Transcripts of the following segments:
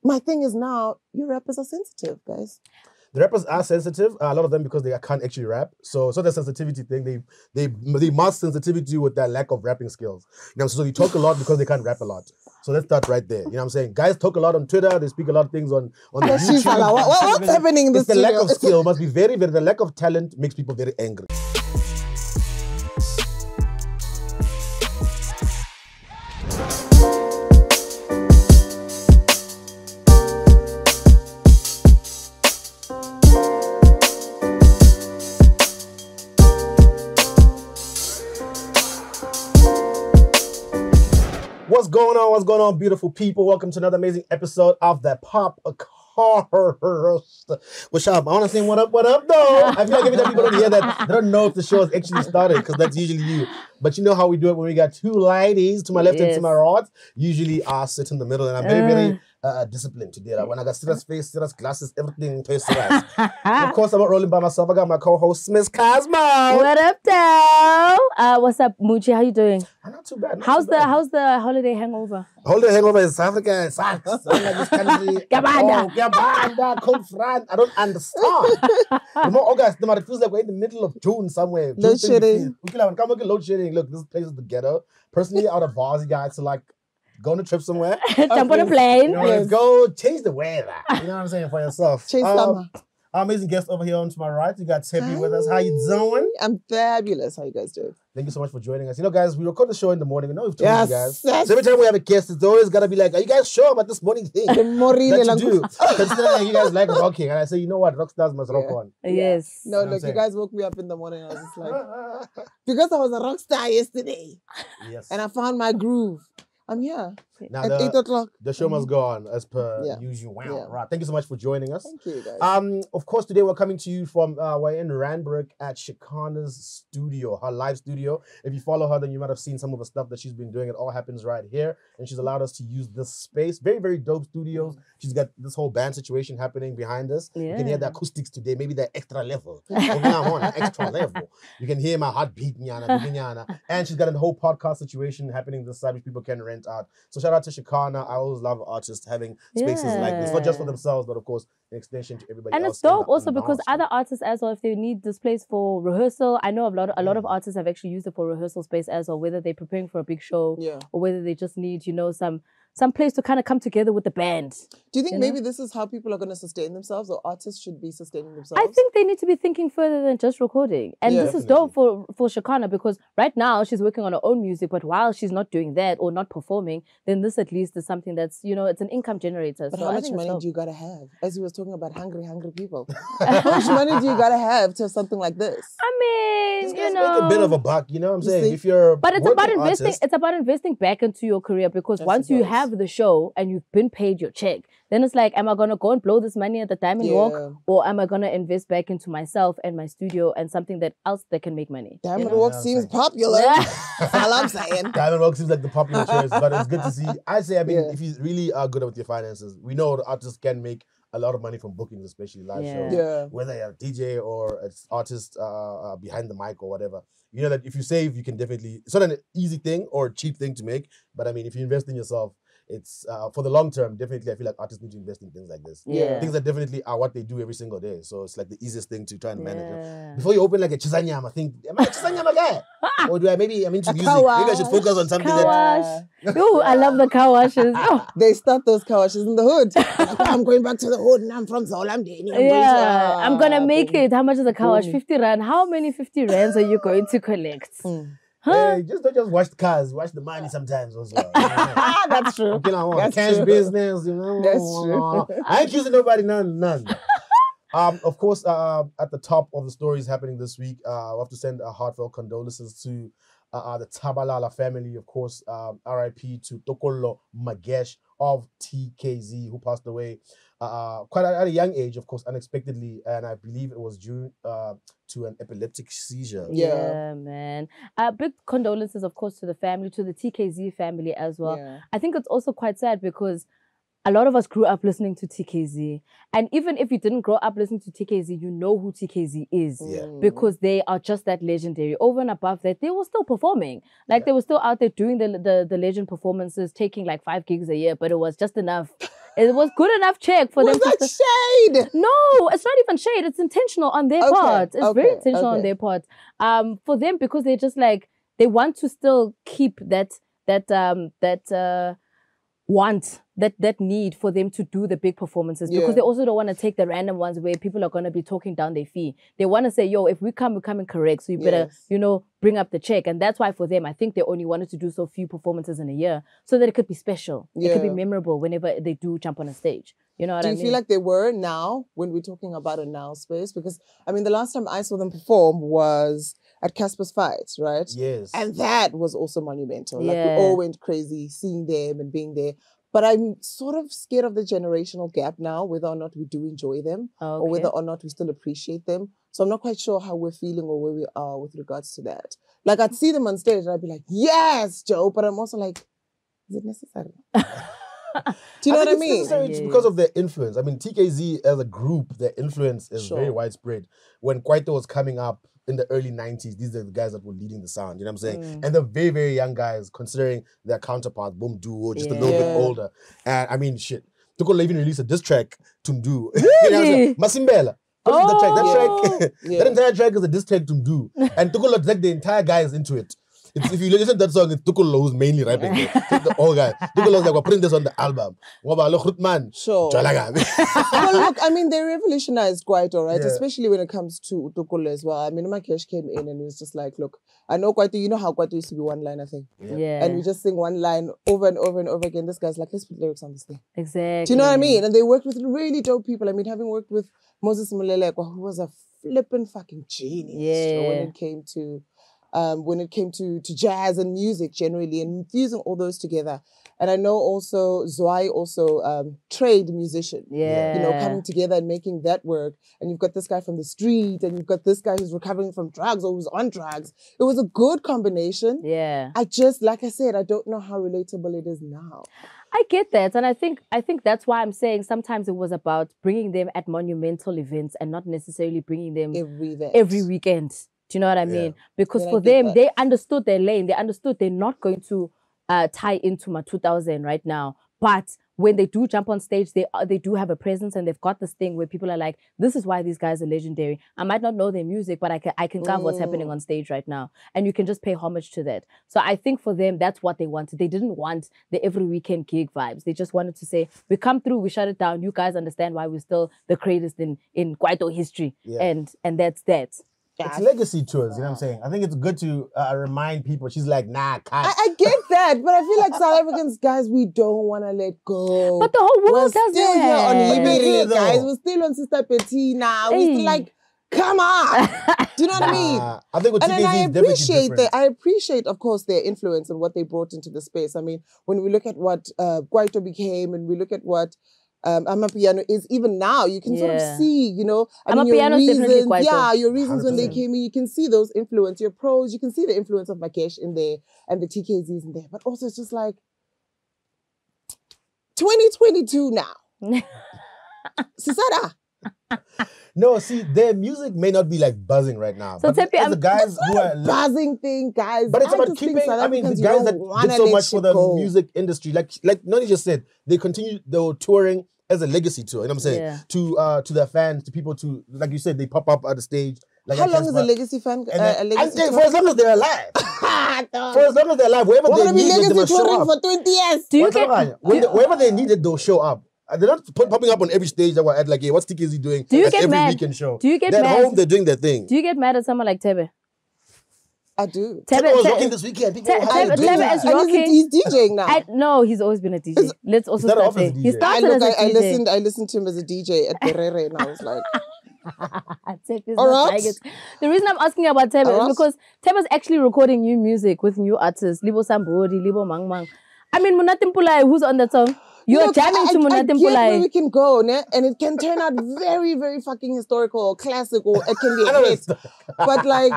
my thing is now, you rappers are sensitive, guys. The rappers are sensitive, a lot of them because they can't actually rap. So the sensitivity thing, they mask sensitivity with their lack of rapping skills. You know, so they talk a lot because they can't rap a lot. So let's start right there. You know what I'm saying? Guys talk a lot on Twitter, they speak a lot of things on the YouTube. What's happening in this studio? The lack of studio? skill must be the lack of talent makes people very angry. What's going on, beautiful people? Welcome to another amazing episode of the POPcast. What's up? I want to say what up, though. I feel like every time people don't hear that, they don't know if the show has actually started, because that's usually you. But you know how we do it when we got two ladies to my left and to my right. Usually I sit in the middle, and I'm very disciplined today. Like when I got serious face, serious glasses, everything tastes serious. Of course, I'm not rolling by myself. I got my co-host, Miss Cassper. What up, though? What's up, Moochie? How you doing? I'm not too bad. How's the holiday hangover? Holiday hangover in South Africa. It sucks. I don't like this country. Gabanda, cold front. I don't understand. The more August, the more it feels like we're in the middle of June somewhere. Load shedding. Come look at load shedding. Look, this place is the ghetto. Personally, out of Varsity guys to like go on a trip somewhere. Jump on a plane. You know, go change the weather. You know what I'm saying, for yourself. Chase summer. Our amazing guest over here on to my right. You got Tepi with us. How you doing? I'm fabulous. How you guys doing? Thank you so much for joining us. You know, guys, we record the show in the morning. I know we've told you guys. Yes. So every time we have a guest, it's always got to be like, are you guys sure about this morning thing? The more really that you do. Considering you guys like rocking. And I say, you know what? Rock stars must rock on. Yes. No, look, you guys woke me up in the morning. I was just like, because I was a rock star yesterday. Yes. And I found my groove. I'm here now at 8 o'clock. The show must go on as per usual. Wow. Yeah. Right. Thank you so much for joining us. Thank you, guys. Of course, today we're coming to you from, we're in Randburg at Shekana's studio, her live studio. If you follow her, then you might have seen some of the stuff that she's been doing. It all happens right here. And she's allowed us to use this space. Very, very dope studios. She's got this whole band situation happening behind us. Yeah. You can hear the acoustics today, maybe the extra level. I'm on an extra level. You can hear my heartbeat, nyana. And she's got a whole podcast situation happening this side, which people can rent out. So shout out to Shekana. I always love artists having spaces like this, not just for themselves, but of course, an extension to everybody and else. It's dope also because other artists as well, if they need this place for rehearsal, I know a lot of artists have actually used it for rehearsal space as well, whether they're preparing for a big show or whether they just need, some place to kind of come together with the band. Do you think maybe this is how people are going to sustain themselves, or artists should be sustaining themselves? I think they need to be thinking further than just recording. And this is dope for Shekana, because right now she's working on her own music, but while she's not doing that or not performing, then this at least is something that's, it's an income generator. But how much money do you got to have? As he was talking about hungry people. How much money do you got to have to have something like this? I mean, make a bit of a buck, you know what I'm saying? If you're But it's about investing. It's about investing back into your career, because once you have the show and you've been paid your check, then it's like, am I gonna go and blow this money at the Diamond Walk, or am I gonna invest back into myself and my studio and something that can make money? Diamond Walk seems popular. That's all I'm saying. Diamond Walk seems like the popular choice, but it's good to see. I say, if you really are good with your finances, we know the artists can make a lot of money from bookings, especially live shows. Yeah. Whether you're a DJ or an artist behind the mic or whatever. You know that if you save, you can definitely, it's not an easy thing or a cheap thing to make, but if you invest in yourself, it's for the long term, definitely I feel like artists need to invest in things like this. Yeah. Things that definitely are what they do every single day. So it's like the easiest thing to try and manage it. Before you open like a chisanyama, think, am I a chisanyama guy? Or I'm into music. Maybe I should focus on something that... Ooh, I love the car washes. They start those car washes in the hood. I'm going back to the hood and I'm from Zolamdeni. I'm going to make it. How much is a car wash? 50 rand. How many 50 rands are you going to collect? Hey, don't just wash the cars, wash the money sometimes also. That's true. That's cash true. Business, That's true. I ain't accusing nobody, none. Of course, at the top of the stories happening this week, we have to send heartfelt condolences to the Tabalala family, of course. RIP to Tokolo Magesh of TKzee, who passed away quite at a young age, of course, unexpectedly, and I believe it was due to an epileptic seizure. Yeah, man. Big condolences, of course, to the family, to the TKzee family as well. Yeah. I think it's also quite sad because a lot of us grew up listening to TKzee. And even if you didn't grow up listening to TKzee, you know who TKzee is. Yeah. Because they are just that legendary. Over and above that, they were still performing. Like they were still out there doing the legend performances, taking like 5 gigs a year, but it was just enough It was good enough check for them to... shade? No, it's not even shade. It's intentional on their part. It's very intentional on their part. For them, because they're just like, they want to still keep that want, that need for them to do the big performances, because they also don't want to take the random ones where people are going to be talking down their fee. They want to say, yo, if we come, we're coming correct. So you better, bring up the check. And that's why for them, I think they only wanted to do so few performances in a year so that it could be special. It could be memorable whenever they do jump on a stage. You know what I mean? Do you feel like they were now, when we're talking about a now space? Because, I mean, the last time I saw them perform was at Cassper's Fight, right? Yes. And that was also monumental. Like, we all went crazy seeing them and being there. But I'm sort of scared of the generational gap now, whether or not we do enjoy them or whether or not we still appreciate them. So I'm not quite sure how we're feeling or where we are with regards to that. Like, I'd see them on stage and I'd be like, yes, Joe. But I'm also like, is it necessary? Do you know what I mean? It's because of their influence. I mean, TKzee as a group, their influence is very widespread. When Kwaito was coming up in the early 90s, these are the guys that were leading the sound, you know what I'm saying? And they're very, very young guys, considering their counterparts, Boom Duo, just a little bit older. And I mean, shit. Tukola even released a diss track to Mdu. Really? Masimbela. That entire track is a diss track to Mdu. And Tukola dragged the entire guys into it. If you listen to that song, it's Tukolo who's mainly rapping. The old guy. Tukolo's like, we're putting this on the album. Sure. Well, look, I mean, they revolutionized Kwaito, right? Especially when it comes to Tukolo as well. I mean, Makesh came in and he was just like, look, I know Kwaito, you know how Kwaito used to be one line, I think. And we just sing one line over and over and over again. This guy's like, let's put lyrics on this thing. Exactly. Do you know what I mean? And they worked with really dope people. I mean, having worked with Moses Mulelekwa, who was a flippin' fucking genius when it came to jazz and music generally, and fusing all those together. And I know also Zwai also trained musician, you know, coming together and making that work. And you've got this guy from the street, and you've got this guy who's recovering from drugs or who's on drugs. It was a good combination. I just, like I said, I don't know how relatable it is now. I get that, and I think that's why I'm saying sometimes it was about bringing them at monumental events and not necessarily bringing them every weekend. Do you know what I mean? Because for them, they understood their lane. They understood they're not going to tie into my 2000 right now. But when they do jump on stage, they do have a presence, and they've got this thing where people are like, this is why these guys are legendary. I might not know their music, but I can cover what's happening on stage right now. And you can just pay homage to that. So I think for them, that's what they wanted. They didn't want the every weekend gig vibes. They just wanted to say, we come through, we shut it down. You guys understand why we're still the greatest in Kwaito history. And that's that. It's legacy tours, you know what I'm saying? I think it's good to remind people. She's like, nah, cut. I get that, but I feel like South Africans, guys, we don't want to let go. But the whole world does still here on Liberty, guys. We're still on Sister Bettina. We're still like, come on. Do you know what I mean? I think what I appreciate, of course, their influence and what they brought into the space. I mean, when we look at what Kwaito became, and we look at what Amapiano is even now, you can sort of see, you know, I mean, your reasons, your reasons 100%. When they came in, you can see those influence, your pros, you can see the influence of Makesh in there and the TKZs in there, but also it's just like 2022 now. Sisada. No, see, their music may not be like buzzing right now. So but the guys who are buzzing thing, guys. But it's about keeping. I mean, the guys that did so much for the music industry, like Noni just said, they were touring as a legacy tour. You know what I'm saying? To their fans, to people, to like you said, they pop up at the stage. Like how long is a legacy fan? For as long as they're alive. For as long as they're alive, wherever they need it, they will show up. For 20 years. Wherever they need it, they'll show up. They're not popping up on every stage that we're at, like, hey, what's TKzee doing? Do you get every mad? Weekend show. Do you get they're mad? At home, they're doing their thing. Do you get mad at someone like Tebe? I do. Tebe was rocking this weekend. Tebe is rocking. He's DJing now. No, he's always been a DJ. Let's also start saying. He started as a DJ. I listened to him as a DJ at Perere, and I was like... The reason I'm asking about Tebe is because Tebe's actually recording new music with new artists. Libo Sambodi, Libo Mang Mang. I mean, Munatim Pulai, who's on that song? You're jamming to Munatim Pulai. I get where we can go, ne? And it can turn out very, very fucking historical or classic, or it can be a hit. But like,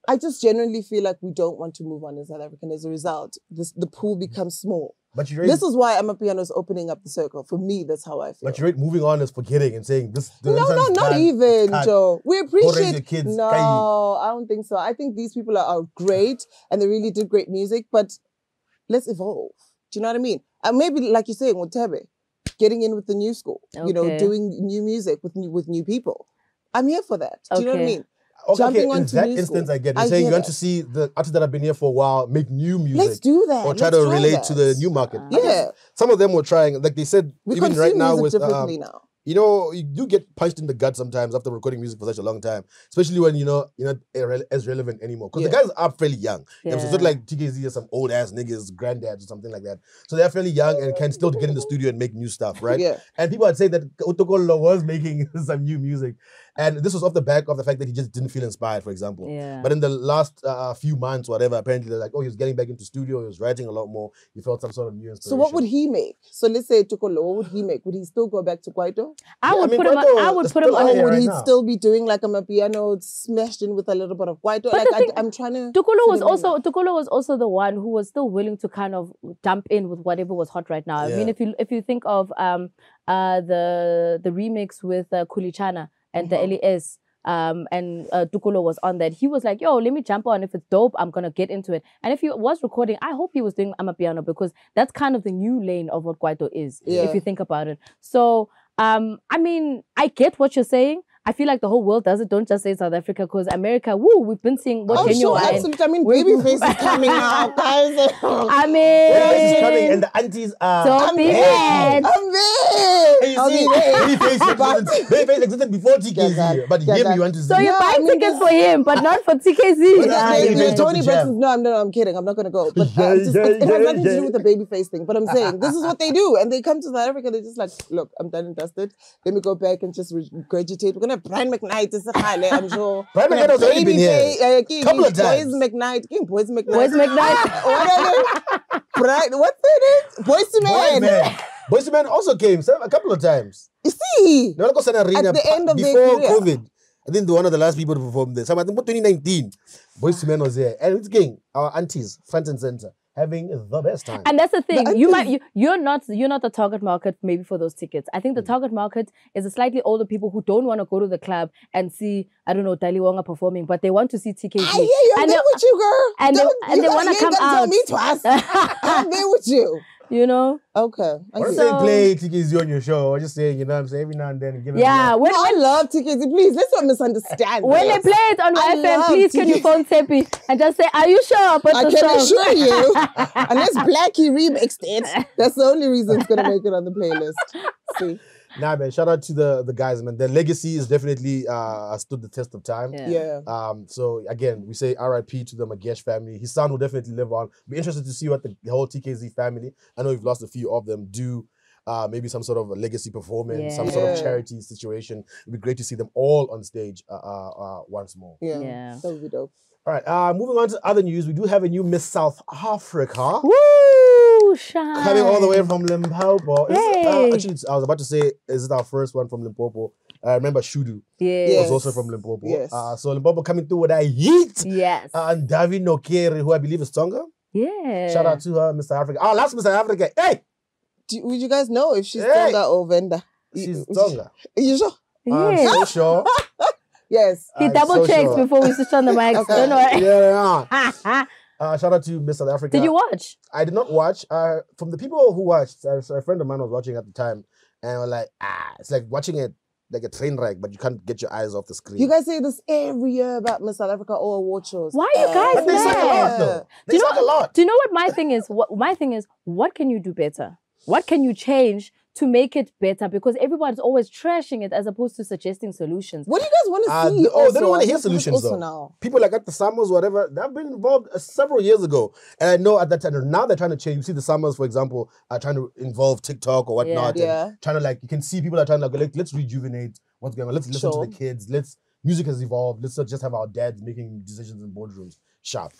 I just genuinely feel like we don't want to move on as South African. As a result, the pool becomes small. But this is why Amapiano is opening up the circle. For me, that's how I feel. But you're moving on is forgetting and saying this. No, not even, Joe. We appreciate. Kids, no, I don't think so. I think these people are great and they really did great music. But let's evolve. Do you know what I mean? And maybe, like you're saying, with Tebe, getting in with the new school. You know, doing new music with new people. I'm here for that. Do you know what I mean? Okay, in that instance, I get it. You're saying you want to see the artists that have been here for a while make new music. Let's do that. Or try to relate to the new market. Yeah. Some of them were trying, like they said, we even right now with differently now. You know, you do get punched in the gut sometimes after recording music for such a long time, especially when you're not as relevant anymore. Because the guys are fairly young. Yeah. So it's not like TKzee or some old ass niggas, granddads or something like that. So they're fairly young and can still get in the studio and make new stuff, right? Yeah. And people would say that Utokolo was making some new music. And this was off the back of the fact that he just didn't feel inspired, for example. Yeah. But in the last few months, whatever, apparently they're like, oh, he was getting back into studio, he was writing a lot more, he felt some sort of new inspiration. So what would he make? So let's say Tukolo, what would he make? Would he still go back to Kwaito? I would put him on. Or would he still be doing like a piano smashed in with a little bit of Kwaito? Like I'm trying to. Tukolo was also the one who was still willing to kind of jump in with whatever was hot right now. Yeah. I mean, if you think of the remix with Kulichana and the LES, and Tukolo was on that. He was like, yo, let me jump on. If it's dope, I'm going to get into it. And if he was recording, I hope he was doing amapiano because that's kind of the new lane of what Kwaito is, if you think about it. So, I mean, I get what you're saying. I feel like the whole world does it. Don't just say South Africa, because America, we've been seeing what Moneoa absolutely. I mean, Babyface is coming out, guys. I mean, Babyface is coming, and the aunties are. Don't be mad. I'm there. Babyface existed before TKzee, but him you want to see. So you buy tickets for him, but not for TKzee. Tony Braxton. No, I'm kidding. I'm not gonna go. But it has nothing to do with the Babyface thing. But I'm saying this is what they do, and they come to South Africa. They're just like, look, I'm done and dusted. Let me go back and just regurgitate. We're gonna Brian McKnight is a highlight, I'm sure. Brian McKnight has already been here. Couple of times. Boys McKnight. What's the name? Boys to Men. Boys to Men also came a couple of times. You see? At the end of before COVID. I think one of the last people to perform there. So I think 2019. Boys to Men was there. And it's gang, our aunties, front and center, having the best time. And that's the thing. You're not the target market maybe for those tickets. I think the target market is the slightly older people who don't want to go to the club and see, I don't know, Dali Wonga performing, but they want to see TKzee. I hear you. I'm there with you, girl. And they want to come out. Tell me twice. I'm there with you. You know? Okay. Why don't you play TKzee on your show? Or just saying, you know what I'm saying? Every now and then. I love TKzee. Please, let's not misunderstand. When they play it on FM, please can you phone Tepi and just say, are you sure about the song? I can assure you. Unless Blackie remixed it, that's the only reason it's going to make it on the playlist. See? Nah, man, shout out to the guys, man. Their legacy is definitely stood the test of time. Yeah. So again, we say RIP to the Magesh family. His son will definitely live on. Be interested to see what the whole TKzee family, I know we've lost a few of them, do maybe some sort of a legacy performance, some sort of charity situation. It'd be great to see them all on stage once more. Yeah. That would be dope. All right, moving on to other news. We do have a new Miss South Africa. Woo! Shine. Coming all the way from Limpopo. Actually, I was about to say, is it our first one from Limpopo? I remember Shudu was also from Limpopo. Yes. So Limpopo coming through with that heat. Yes. And Davi Nokere, who I believe is Tonga. Yeah. Shout out to her, Mr. Africa. Oh, last Mr. Africa. Hey! Would you guys know if she's Tonga or Venda? She's Tonga. Are you sure? I'm so sure. Yes. He double checks before we switch on the mic. Okay. Don't worry. Yeah. Shout out to Miss South Africa. Did you watch? I did not watch. From the people who watched, a friend of mine was watching at the time, and we're like, it's like watching it like a train wreck, but you can't get your eyes off the screen. You guys say this every year about Miss South Africa or award shows. Why are you guys But they suck a lot, though. They suck a lot. Do you know what my thing is? What can you do better? What can you change to make it better? Because everyone's always trashing it as opposed to suggesting solutions. What do you guys want to see? They don't want to hear solutions, though. Now. People like at the Summers, whatever, they've been involved several years ago. And I know at that time, now they're trying to change. You see the Summers, for example, are trying to involve TikTok or whatnot. And trying to you can see people are trying to let's rejuvenate what's going on. Let's listen to the kids. Music has evolved. Let's not just have our dads making decisions in boardrooms. Sharp.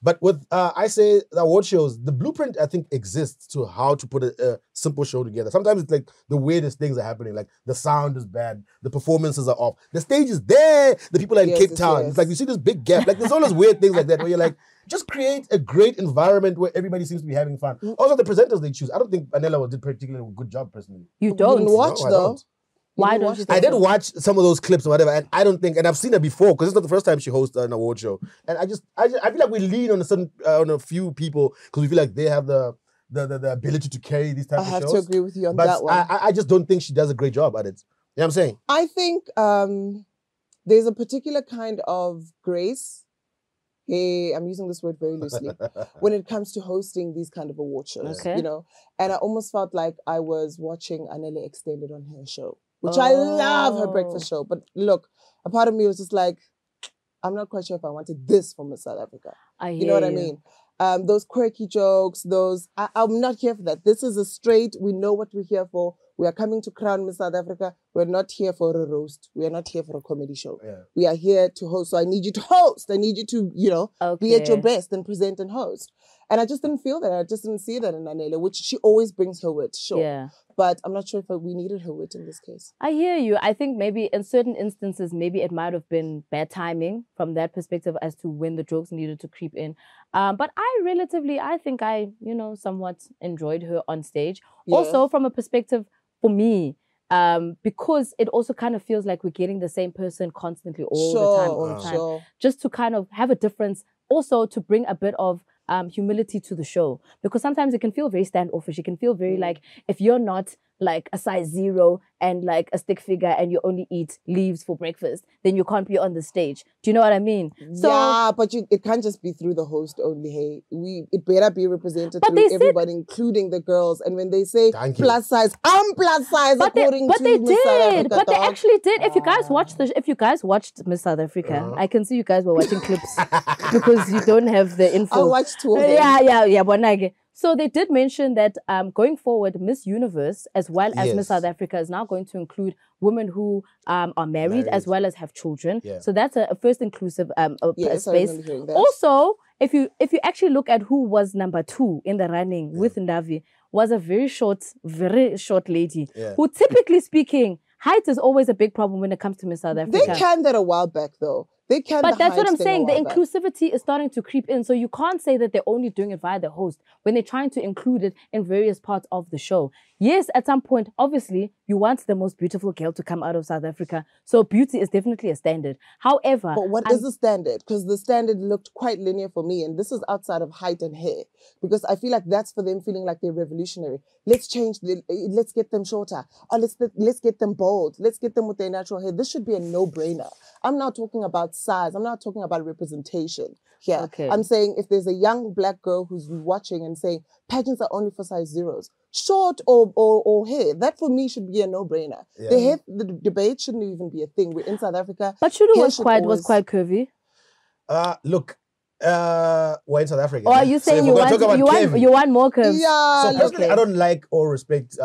But with, I say, the award shows, the blueprint, I think, exists to how to put a simple show together. Sometimes it's like the weirdest things are happening. Like the sound is bad. The performances are off. The stage is there. The people are in Cape Town. It's like you see this big gap. Like there's all those weird things like that where you're like, just create a great environment where everybody seems to be having fun. Also, the presenters they choose. I don't think Anela did particularly a good job, personally. You don't watch, though. Why don't you? I did watch some of those clips or whatever, and I don't think, and I've seen her before because it's not the first time she hosts an award show. And I feel like we lean on a few people because we feel like they have the the ability to carry these types of shows. I have to agree with you on that one. I just don't think she does a great job at it. You know what I'm saying? I think there's a particular kind of grace. Hey, I'm using this word very loosely. When it comes to hosting these kind of award shows, you know, and I almost felt like I was watching Anele Extended on her show, which I love her breakfast show. But look, a part of me was just like, I'm not quite sure if I wanted this from Miss South Africa. You know what I mean? Those quirky jokes, I'm not here for that. This is a straight, we know what we're here for. We are coming to crown Miss South Africa. We're not here for a roast. We are not here for a comedy show. Yeah. We are here to host. So I need you to host. I need you to, you know, be at your best and present and host. And I just didn't feel that. I just didn't see that in Anele, which she always brings her wit, sure. Yeah. But I'm not sure if we needed her wit in this case. I hear you. I think maybe in certain instances, maybe it might have been bad timing from that perspective as to when the jokes needed to creep in. But I think I, you know, somewhat enjoyed her on stage. Yeah. Also from a perspective, for me, because it also kind of feels like we're getting the same person constantly all the time. Just to kind of have a difference, also to bring a bit of humility to the show. Because sometimes it can feel very standoffish. It can feel very like, if you're not like a size 0 and like a stick figure and you only eat leaves for breakfast, then you can't be on the stage. Do you know what I mean? So, yeah, but it can't just be through the host only. Hey, it better be represented through everybody, including the girls. And when they say plus size, I'm plus size according to Miss South Africa. But they actually did. If you guys watched Miss South Africa, I can see you guys were watching clips because you don't have the info. I watched 2 of them. Yeah. So they did mention that going forward, Miss Universe, as well as Miss South Africa, is now going to include women who are married as well as have children. Yeah. So that's a first inclusive space. Also, if you actually look at who was number 2 in the running with Ndavi, was a very short lady who, typically speaking, height is always a big problem when it comes to Miss South Africa. They canned that a while back, though. But that's what I'm saying. The inclusivity is starting to creep in. So you can't say that they're only doing it via the host when they're trying to include it in various parts of the show. Yes, at some point, obviously, you want the most beautiful girl to come out of South Africa. So beauty is definitely a standard. However... But what is the standard? Because the standard looked quite linear for me. And this is outside of height and hair. Because I feel like that's for them feeling like they're revolutionary. Let's let's get them shorter. Or let's get them bold. Let's get them with their natural hair. This should be a no-brainer. I'm not talking about size. I'm not talking about representation here. Okay. I'm saying if there's a young black girl who's watching and saying pageants are only for size 0s, short or hair, that for me should be a no-brainer. Yeah. The debate shouldn't even be a thing. We're in South Africa. But Shudu was quite curvy. Look, we're in South Africa. Or are you saying you want more curves? Yeah. So personally, I don't like or respect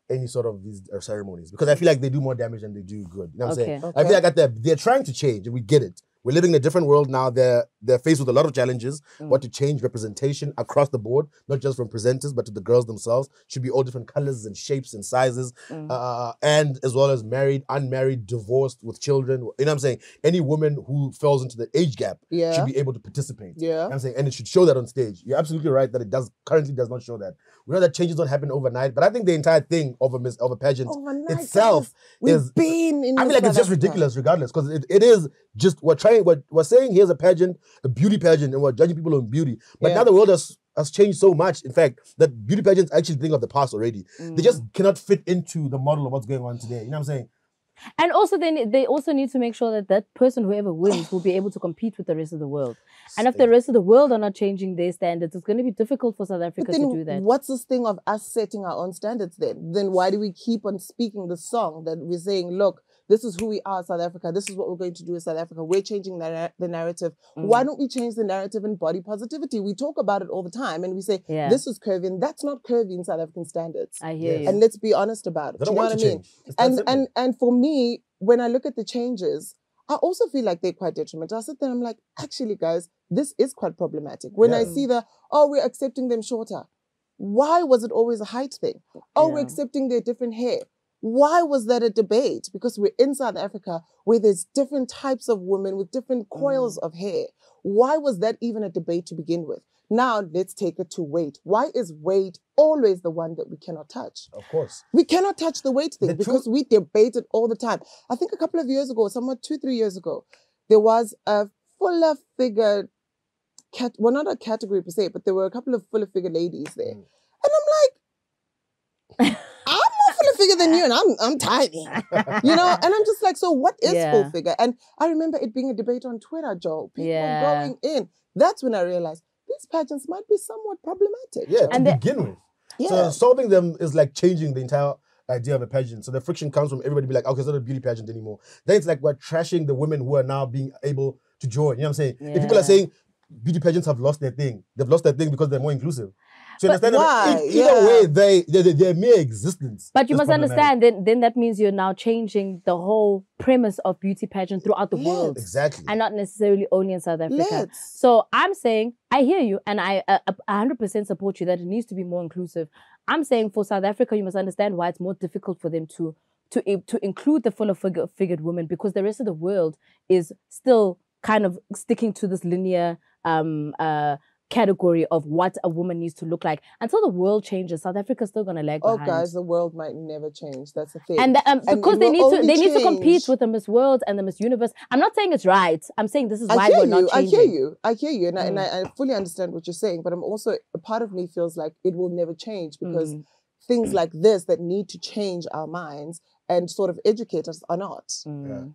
any sort of these ceremonies because I feel like they do more damage than they do good. You know what I'm saying? I feel like they're trying to change, and we get it. We're living in a different world now. They're faced with a lot of challenges. What to change representation across the board, not just from presenters, but to the girls themselves. Should be all different colors and shapes and sizes, and as well as married, unmarried, divorced, with children. You know what I'm saying? Any woman who falls into the age gap should be able to participate. Yeah, you know what I'm saying, and it should show that on stage. You're absolutely right that it currently does not show that. We know that changes don't happen overnight, but I think the entire thing of a pageant itself is. I feel like it's just ridiculous, regardless, because it is just we're saying here's a pageant, a beauty pageant, and we're judging people on beauty. But now the world has changed so much, in fact, that beauty pageants are actually a thing of the past already. They just cannot fit into the model of what's going on today. You know what I'm saying? And also, they also need to make sure that person, whoever wins, will be able to compete with the rest of the world. And if the rest of the world are not changing their standards, it's going to be difficult for South Africa to do that. What's this thing of us setting our own standards then? Then why do we keep on speaking the song that we're saying, look, this is who we are, South Africa. This is what we're going to do in South Africa. We're changing the narrative. Why don't we change the narrative in body positivity? We talk about it all the time and we say, this is curvy, and that's not curvy in South African standards. I hear you. And let's be honest about it. They don't want to change. And for me, when I look at the changes, I also feel like they're quite detrimental. I sit there and I'm like, actually, guys, this is quite problematic. When I see we're accepting them shorter. Why was it always a height thing? We're accepting their different hair. Why was that a debate? Because we're in South Africa where there's different types of women with different coils of hair. Why was that even a debate to begin with? Now let's take it to weight. Why is weight always the one that we cannot touch? Of course. We cannot touch the weight thing because we debate it all the time. I think a couple of years ago, somewhat 2-3 years ago, there was a fuller figured not a category per se, but there were a couple of fuller figure ladies there. And I'm like, I'm more fuller figure than you, and I'm tiny. You know? And I'm just like, so what is full figure? And I remember it being a debate on Twitter, Joe. People going in. That's when I realized these pageants might be somewhat problematic. Yeah, Joe. to begin with. Yeah. So solving them is like changing the entire idea of a pageant. So the friction comes from everybody be like, okay, it's not a beauty pageant anymore. Then it's like we're trashing the women who are now being able to join. You know what I'm saying? Yeah. If people are saying beauty pageants have lost their thing, they've lost their thing because they're more inclusive. So you understand? Why? Either way, they're mere existence. But you must understand, then that means you're now changing the whole premise of beauty pageant throughout the world. Exactly. And not necessarily only in South Africa. So I'm saying, I hear you, and I 100% support you that it needs to be more inclusive. I'm saying for South Africa, you must understand why it's more difficult for them to include the fuller figured women, because the rest of the world is still kind of sticking to this linear category of what a woman needs to look like. Until the world changes, South Africa's still gonna lag behind. Oh, guys, the world might never change. That's the thing. And because they need to compete with the Miss World and the Miss Universe. I'm not saying it's right. I'm saying this is why we're not changing. I hear you, and I fully understand what you're saying. But I'm also, a part of me feels like it will never change, because things like this that need to change our minds and sort of educate us are not.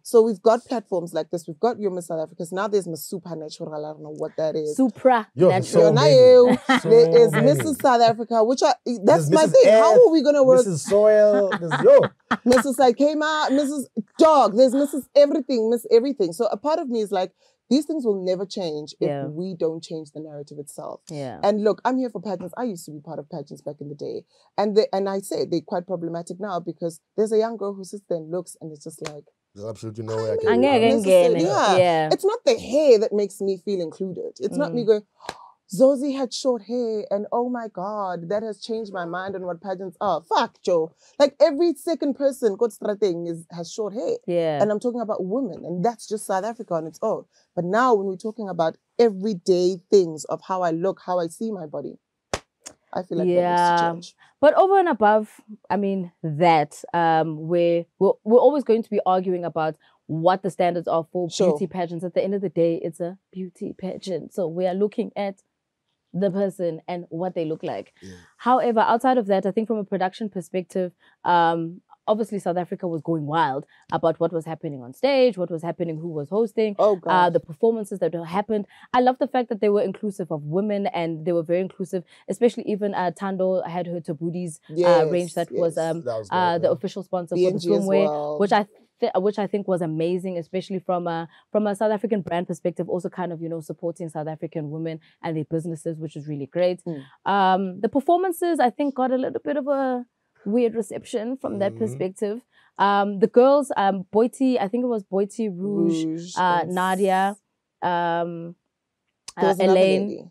So we've got platforms like this. We've got your Miss South Africa. Now there's Miss Supernatural. I don't know what that is. Supra-natural. There is Mrs. South Africa, which that's my thing. How are we going to work? Mrs. Soil. Mrs. Sakema, Mrs. Dog. There's Mrs. Everything, Miss Everything. So a part of me is like, these things will never change if we don't change the narrative itself. And look, I'm here for pageants. I used to be part of pageants back in the day. And I say they're quite problematic now, because there's a young girl who sits there and looks, and it's just like, there's absolutely no way I can. It's not the hair that makes me feel included. It's not me going, Zosie had short hair, and oh my God, that has changed my mind on what pageants are. Fuck, Joe. Like every second person has short hair. And I'm talking about women, and that's just South Africa on its own. But now when we're talking about everyday things of how I look, how I see my body, I feel like that needs to change. But over and above, I mean, that we're always going to be arguing about what the standards are for beauty pageants. At the end of the day, it's a beauty pageant. So we are looking at the person and what they look like. However, outside of that, I think from a production perspective, obviously South Africa was going wild about what was happening on stage, what was happening, who was hosting, the performances that happened. I love the fact that they were inclusive of women, and they were very inclusive, especially even Tando had her Taboodies range that was the official sponsor for the swimwear, which I think was amazing, especially from a South African brand perspective, also kind of, supporting South African women and their businesses, which is really great. The performances, I think, got a little bit of a weird reception from that perspective. The girls, Boiti, I think it was Boiti, Rouge, Nadia, Elaine.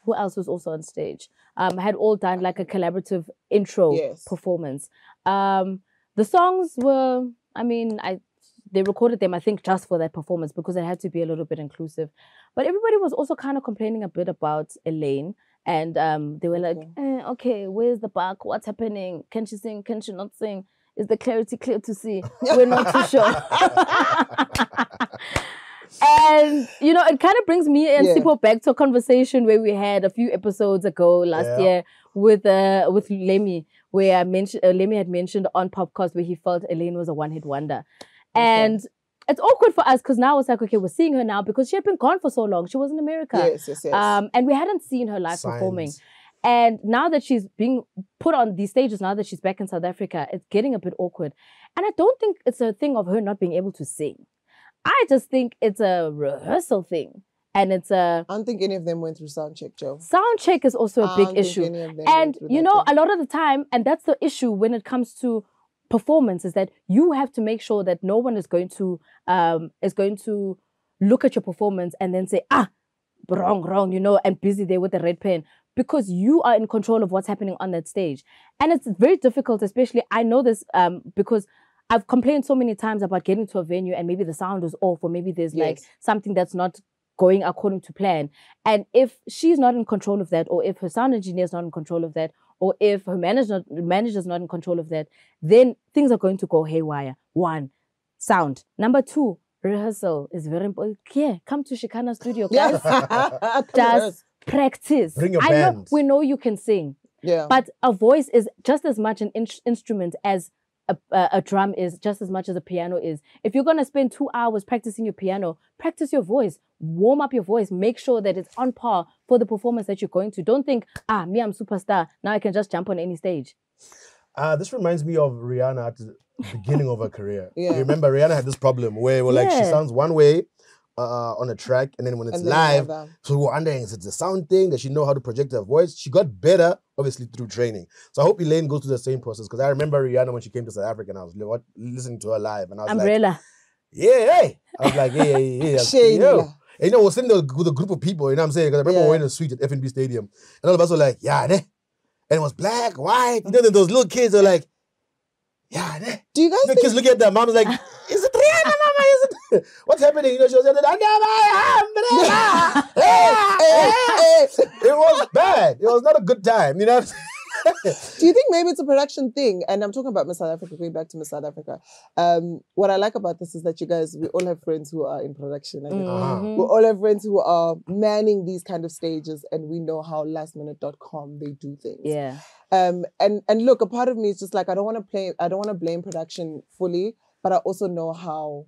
Who else was also on stage? Had all done like a collaborative intro performance. The songs were, they recorded them, I think, just for that performance, because it had to be a little bit inclusive. But everybody was also kind of complaining a bit about Elaine. And they were like, okay, where's the back? What's happening? Can she sing? Can she not sing? Is the clarity clear to see? We're not too sure. And, it kind of brings me and Sipho back to a conversation where we had a few episodes ago last year with Lemmy, where Lemmy had mentioned on POPcast where he felt Elaine was a one-hit wonder. And it's awkward for us, because now it's like, okay, we're seeing her now because she had been gone for so long. She was in America. Yes. And we hadn't seen her live performing. And now that she's being put on these stages, now that she's back in South Africa, it's getting a bit awkward. And I don't think it's a thing of her not being able to sing. I just think it's a rehearsal thing. And it's a... I don't think any of them went through sound check, Joe. Sound check is also a big issue. And, a lot of the time, and that's the issue when it comes to performance, is that you have to make sure that no one is going to look at your performance and then say, wrong, and busy there with the red pen, because you are in control of what's happening on that stage. And it's very difficult, especially, I know this because I've complained so many times about getting to a venue and maybe the sound is off, or maybe there's like something that's not going according to plan. And if she's not in control of that, or if her sound engineer is not in control of that, or if her manager's not in control of that, then things are going to go haywire. 1, sound. Number 2, rehearsal is very important. Yeah, come to Shikana studio, guys. Just practice. Bring your band. We know you can sing. Yeah. But a voice is just as much an instrument as a drum is, just as much as a piano is. If you're going to spend 2 hours practicing your piano, practice your voice. Warm up your voice. Make sure that it's on par for the performance that you're going to. Don't think, me, I'm superstar. Now I can just jump on any stage. This reminds me of Rihanna at the beginning of her career. Yeah. You remember Rihanna had this problem where like she sounds one way on a track, and then when it's live, so we were wondering, is it the sound thing? Does she know how to project her voice? She got better, obviously, through training. So I hope Elaine goes through the same process, because I remember Rihanna when she came to South Africa, and I was listening to her live, and I was Umbrella. like, hey. I was like, yo. And we're sitting there with a group of people, you know what I'm saying? Because I remember we were in a suite at FNB Stadium, and all of us were like, and it was black, white, those little kids are like, do you guys the kids looking at their moms like, is it Rihanna, mama? Is it? What's happening? She was under my umbrella. It was bad. It was not a good time, you know. Do you think maybe it's a production thing? And I'm talking about Miss South Africa, going back to Miss South Africa. What I like about this is that you guys, we all have friends who are in production. We all have friends who are manning these kind of stages, and we know how lastminute.com they do things. Yeah. And look, a part of me is just like, I don't want to blame production fully, but I also know how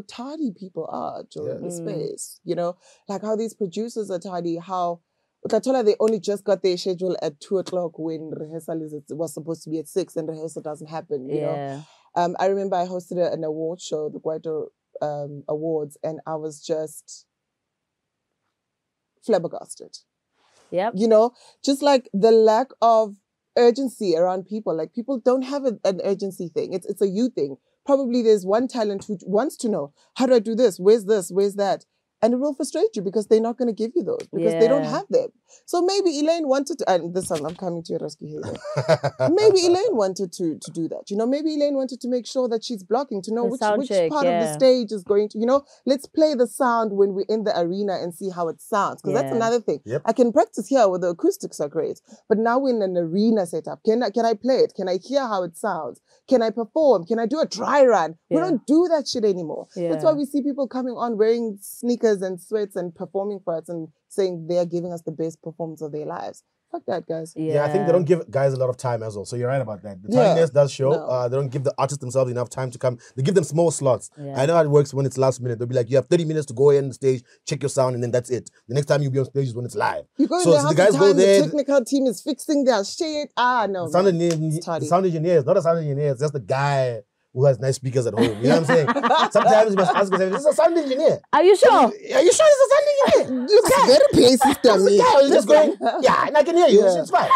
tardy people are during the space. You know, like how these producers are tardy, how Katola, they only just got their schedule at 2:00 when rehearsal was supposed to be at 6, and rehearsal doesn't happen, you know. I remember I hosted an award show, the Kwaito Awards, and I was just flabbergasted. Yep. You know, just like the lack of urgency around people. Like, people don't have an urgency thing. It's a you thing. Probably there's one talent who wants to know, how do I do this? Where's that? And it will frustrate you because they're not going to give you those, because they don't have them. So maybe Elaine wanted to, and this one, I'm coming to your rescue here. Maybe Elaine wanted to do that. You know, maybe Elaine wanted to make sure that she's blocking, to know which part of the stage is going to, you know, let's play the sound when we're in the arena and see how it sounds. Because that's another thing. Yep. I can practice here where the acoustics are great, but now we're in an arena setup. Can I play it? Can I hear how it sounds? Can I perform? Can I do a dry run? We don't do that shit anymore. That's why we see people coming on wearing sneakers and sweats and performing for us and saying they're giving us the best performance of their lives. Fuck that, guys. Yeah, I think they don't give guys a lot of time as well. So you're right about that. The tardiness does show. No. They don't give the artists themselves enough time to come. They give them small slots. Yeah. I know how it works when it's last minute. They'll be like, you have 30 minutes to go in the stage, check your sound, and then that's it. The next time you'll be on stage is when it's live. You go in there, the guys go there. The technical team is fixing their shit. No. Sound engineer is not a sound engineer. It's just the guy who has nice speakers at home. You know what I'm saying? Sometimes you must ask yourself, this is a sound engineer. Are you sure? Are you sure it's a sound engineer? This guy very places to me. This guy was just going, and I can hear you. It's fine.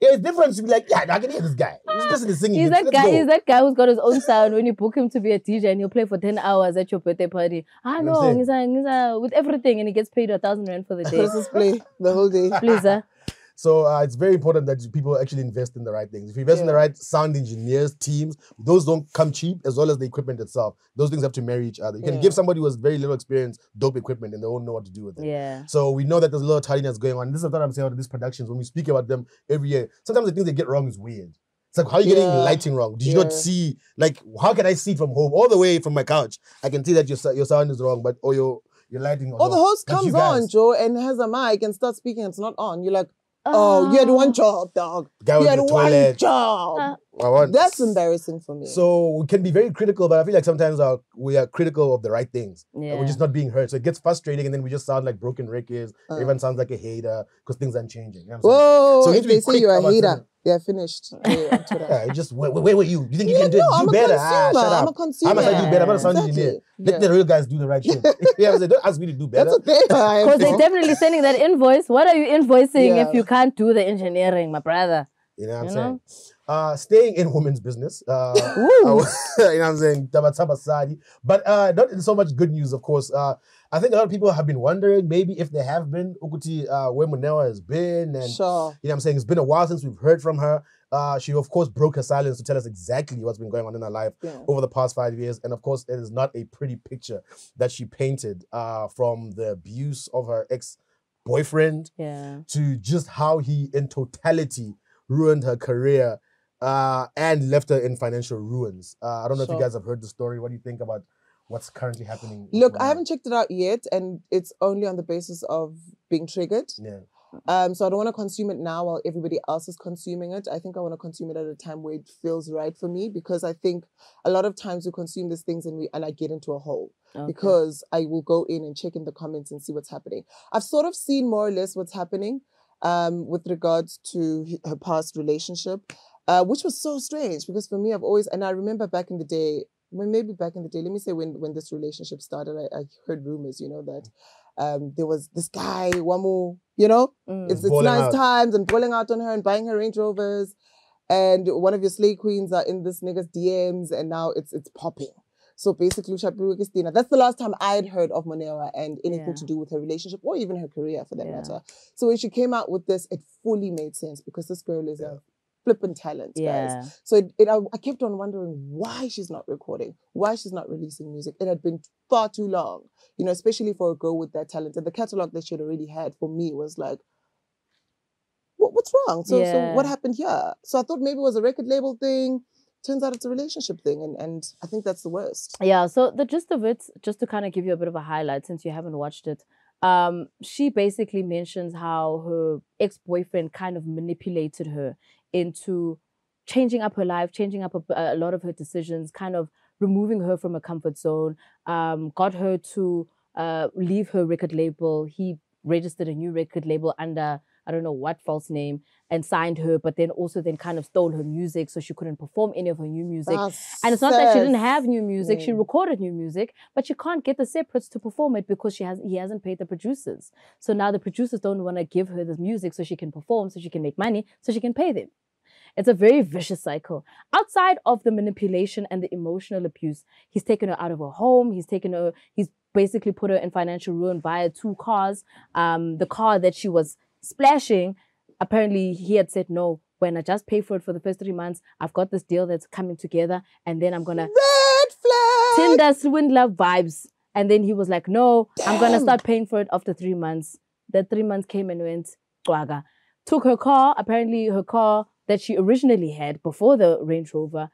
It's different to be like, I can hear this guy. This person is singing. He's that guy who's got his own sound. When you book him to be a DJ and he'll play for 10 hours at your birthday party. No, he's with everything, and he gets paid 1,000 rand for the day. Let's just play the whole day. Please, So it's very important that people actually invest in the right things. If you invest in the right sound engineers, teams, those don't come cheap, as well as the equipment itself. Those things have to marry each other. You can give somebody who has very little experience dope equipment and they won't know what to do with it. Yeah. So we know that there's a lot of tardiness going on. This is what I'm saying about these productions. When we speak about them every year, sometimes the things they get wrong is weird. It's like, how are you getting lighting wrong? Did you not see, like, how can I see from home, all the way from my couch? I can see that your sound is wrong, but your lighting. Or the host comes on, Joe, and has a mic and starts speaking. It's not on. You're like, you had one job, dog. You had one job. That's embarrassing for me. So we can be very critical, but I feel like sometimes we are critical of the right things. Yeah. We're just not being heard. So it gets frustrating, and then we just sound like broken records. Everyone sounds like a hater because things aren't changing. You know what I'm saying? So if they say you're a hater, they're finished. Just where were you? You think you can do better? Shut up. I'm a consumer. I'm a do better. I'm not a sound engineer. Let the real guys do the right shit. Don't ask me to do better. That's okay. Because they're definitely sending that invoice. What are you invoicing if you can't do the engineering, my brother? You know what I'm saying? Staying in women's business. You know what I'm saying? But not so much good news, of course. I think a lot of people have been wondering, maybe if they have been, Ukuti, where Moneoa has been. And, you know what I'm saying? It's been a while since we've heard from her. She, of course, broke her silence to tell us exactly what's been going on in her life over the past 5 years. And, of course, it is not a pretty picture that she painted from the abuse of her ex-boyfriend to just how he, in totality, ruined her career and left her in financial ruins. I don't know if you Sure. guys have heard the story. What do you think about what's currently happening? Look, I haven't checked it out yet, and it's only on the basis of being triggered. Yeah. So I don't want to consume it now while everybody else is consuming it. I think I want to consume it at a time where it feels right for me, because I think a lot of times we consume these things and I get into a hole because I will go in and check in the comments and see what's happening. I've sort of seen more or less what's happening with regards to her past relationship, which was so strange because for me, I remember back in the day, let me say when this relationship started, I heard rumors, that there was this guy, Wamu, it's nice times and balling out on her and buying her Range Rovers, and one of your slay queens are in this nigga's DMs, and now it's popping. So basically, Christina, that's the last time I'd heard of Moneoa and anything to do with her relationship or even her career for that matter. So when she came out with this, it fully made sense because this girl is a flippant talent, guys. So I kept on wondering why she's not recording, why she's not releasing music. It had been far too long, especially for a girl with that talent. And the catalog that she'd already had for me was like, what's wrong? So what happened here? So I thought maybe it was a record label thing. Turns out it's a relationship thing, and I think that's the worst. Yeah, so the gist of it, just to kind of give you a bit of a highlight since you haven't watched it, she basically mentions how her ex-boyfriend kind of manipulated her into changing up her life, changing up a lot of her decisions, kind of removing her from a comfort zone, got her to leave her record label. He registered a new record label under, I don't know what false name, and signed her, but then kind of stole her music so she couldn't perform any of her new music. And it's not that she didn't have new music, she recorded new music, but she can't get the separates to perform it because he hasn't paid the producers. So now the producers don't want to give her the music so she can perform, so she can make money, so she can pay them. It's a very vicious cycle. Outside of the manipulation and the emotional abuse, he's taken her out of her home, he's basically put her in financial ruin via 2 cars. The car that she was splashing, apparently he had said, no, when I just pay for it for the first 3 months, I've got this deal that's coming together, and then I'm gonna red flag Tinder swindler vibes. And then he was like, no, I'm gonna start paying for it after 3 months. That 3 months came and went. Quagga. Took her car, apparently her car that she originally had before the Range Rover.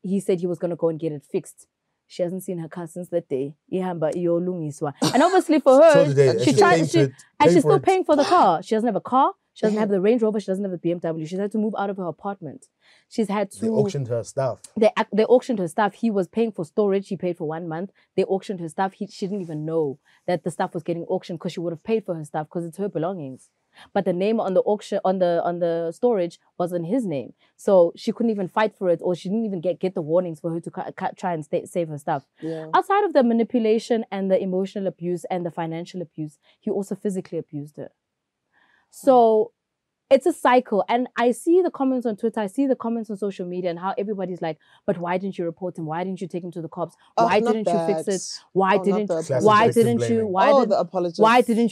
He said he was gonna go and get it fixed. She hasn't seen her car since that day. And obviously for her, she's still paying for the car. She doesn't have a car. She doesn't have the Range Rover. She doesn't have the BMW. She's had to move out of her apartment. She's had to... They auctioned her stuff. They auctioned her stuff. He was paying for storage. He paid for 1 month. They auctioned her stuff. She didn't even know that the stuff was getting auctioned because she would have paid for her stuff because it's her belongings. But the name on the auction, on the storage was in his name. So she couldn't even fight for it, or she didn't even get the warnings for her to try and save her stuff. Yeah. Outside of the manipulation and the emotional abuse and the financial abuse, he also physically abused her. So it's a cycle. And I see the comments on Twitter, I see the comments on social media, and how everybody's like, but why didn't you report him? Why didn't you take him to the cops? Why didn't you fix it? Why didn't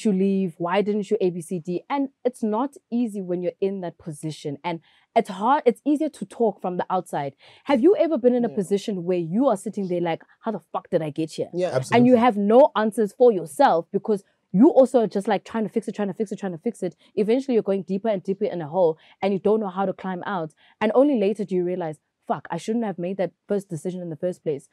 you leave? Why didn't you ABCD? And it's not easy when you're in that position. And it's hard. It's easier to talk from the outside. Have you ever been in a position where you are sitting there like, how the fuck did I get here? Yeah, absolutely. And you have no answers for yourself because you also are just like trying to fix it. Eventually you're going deeper and deeper in a hole and you don't know how to climb out. And only later do you realize, fuck, I shouldn't have made that first decision in the first place.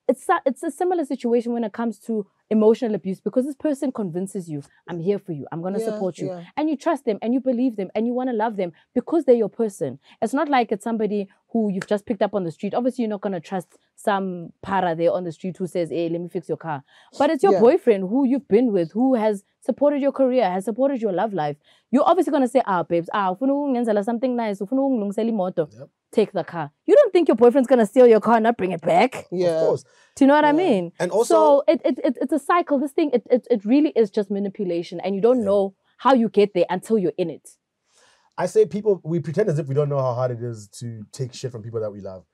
It's a similar situation when it comes to emotional abuse, because this person convinces you, I'm here for you, I'm going to support you. Yeah. And you trust them and you believe them and you want to love them because they're your person. It's not like it's somebody who you've just picked up on the street. Obviously, you're not going to trust some para there on the street who says, hey, let me fix your car. But it's your boyfriend who you've been with, who has supported your career, has supported your love life. You're obviously going to say, babes, something nice. Yep. Take the car. You don't think your boyfriend's going to steal your car and not bring it back? Yeah. Of course. Do you know what I mean? And also... So it's a cycle. This thing, it really is just manipulation, and you don't know how you get there until you're in it. I say we pretend as if we don't know how hard it is to take shit from people that we love.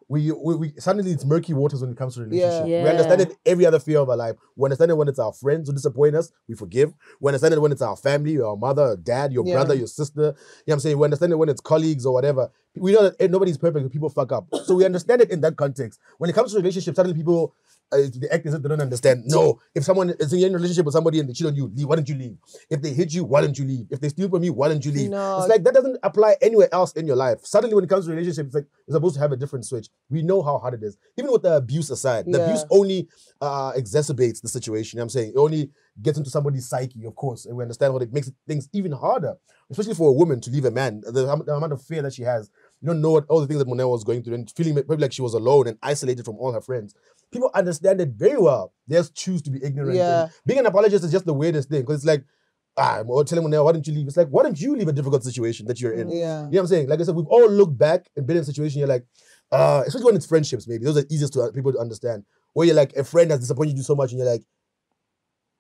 We suddenly it's murky waters when it comes to relationships. Yeah. We understand it every other sphere of our life. We understand it when it's our friends who disappoint us, we forgive. We understand it when it's our family, our mother, our dad, your brother, your sister. You know what I'm saying? We understand it when it's colleagues or whatever. We know that nobody's perfect, people fuck up. So we understand it in that context. When it comes to relationships, suddenly people the actors they don't understand. No, if someone is in a relationship with somebody and they cheat on you, why don't you leave? If they hit you, why don't you leave? If they steal from you, why don't you leave? No. It's like that doesn't apply anywhere else in your life. Suddenly, when it comes to relationships, it's like you're supposed to have a different switch. We know how hard it is. Even with the abuse aside, the abuse only exacerbates the situation. You know what I'm saying? It only gets into somebody's psyche, of course, and we understand how it makes things even harder, especially for a woman to leave a man. The amount of fear that she has. You don't know all the things that Moneoa was going through and feeling probably like she was alone and isolated from all her friends. People understand it very well. They just choose to be ignorant. Yeah. And being an apologist is just the weirdest thing because it's like, telling Moneoa, why don't you leave? It's like, why don't you leave a difficult situation that you're in? Yeah. You know what I'm saying? Like I said, we've all looked back and been in a situation you're like, especially when it's friendships, maybe. Those are easiest to people to understand. Where you're like, a friend has disappointed you so much and you're like,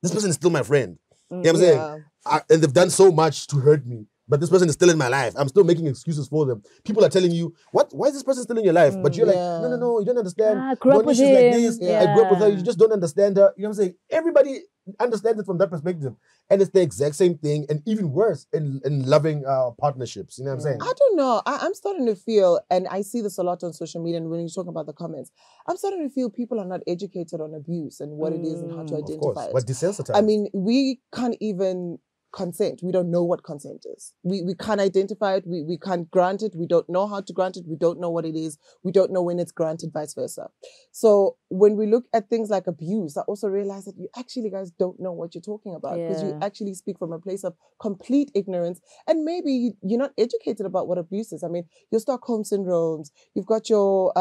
this person is still my friend. You know what I'm saying? And they've done so much to hurt me. But this person is still in my life. I'm still making excuses for them. People are telling you, why is this person still in your life? But you're like, no, you don't understand. I grew up with him. Like this. I grew up with her. You just don't understand her. You know what I'm saying? Everybody understands it from that perspective. And it's the exact same thing and even worse in loving partnerships. You know what I'm saying? I don't know. I'm starting to feel, and I see this a lot on social media and when you talk about the comments, I'm starting to feel people are not educated on abuse and what it is and how to identify it. But desensitized. I mean, we can't even consent. We don't know what consent is. We can't identify it. We can't grant it. We don't know how to grant it. We don't know what it is. We don't know when it's granted, vice versa. So when we look at things like abuse, I also realize that you actually guys don't know what you're talking about because you actually speak from a place of complete ignorance and maybe you're not educated about what abuse is. I mean, your Stockholm syndromes, you've got your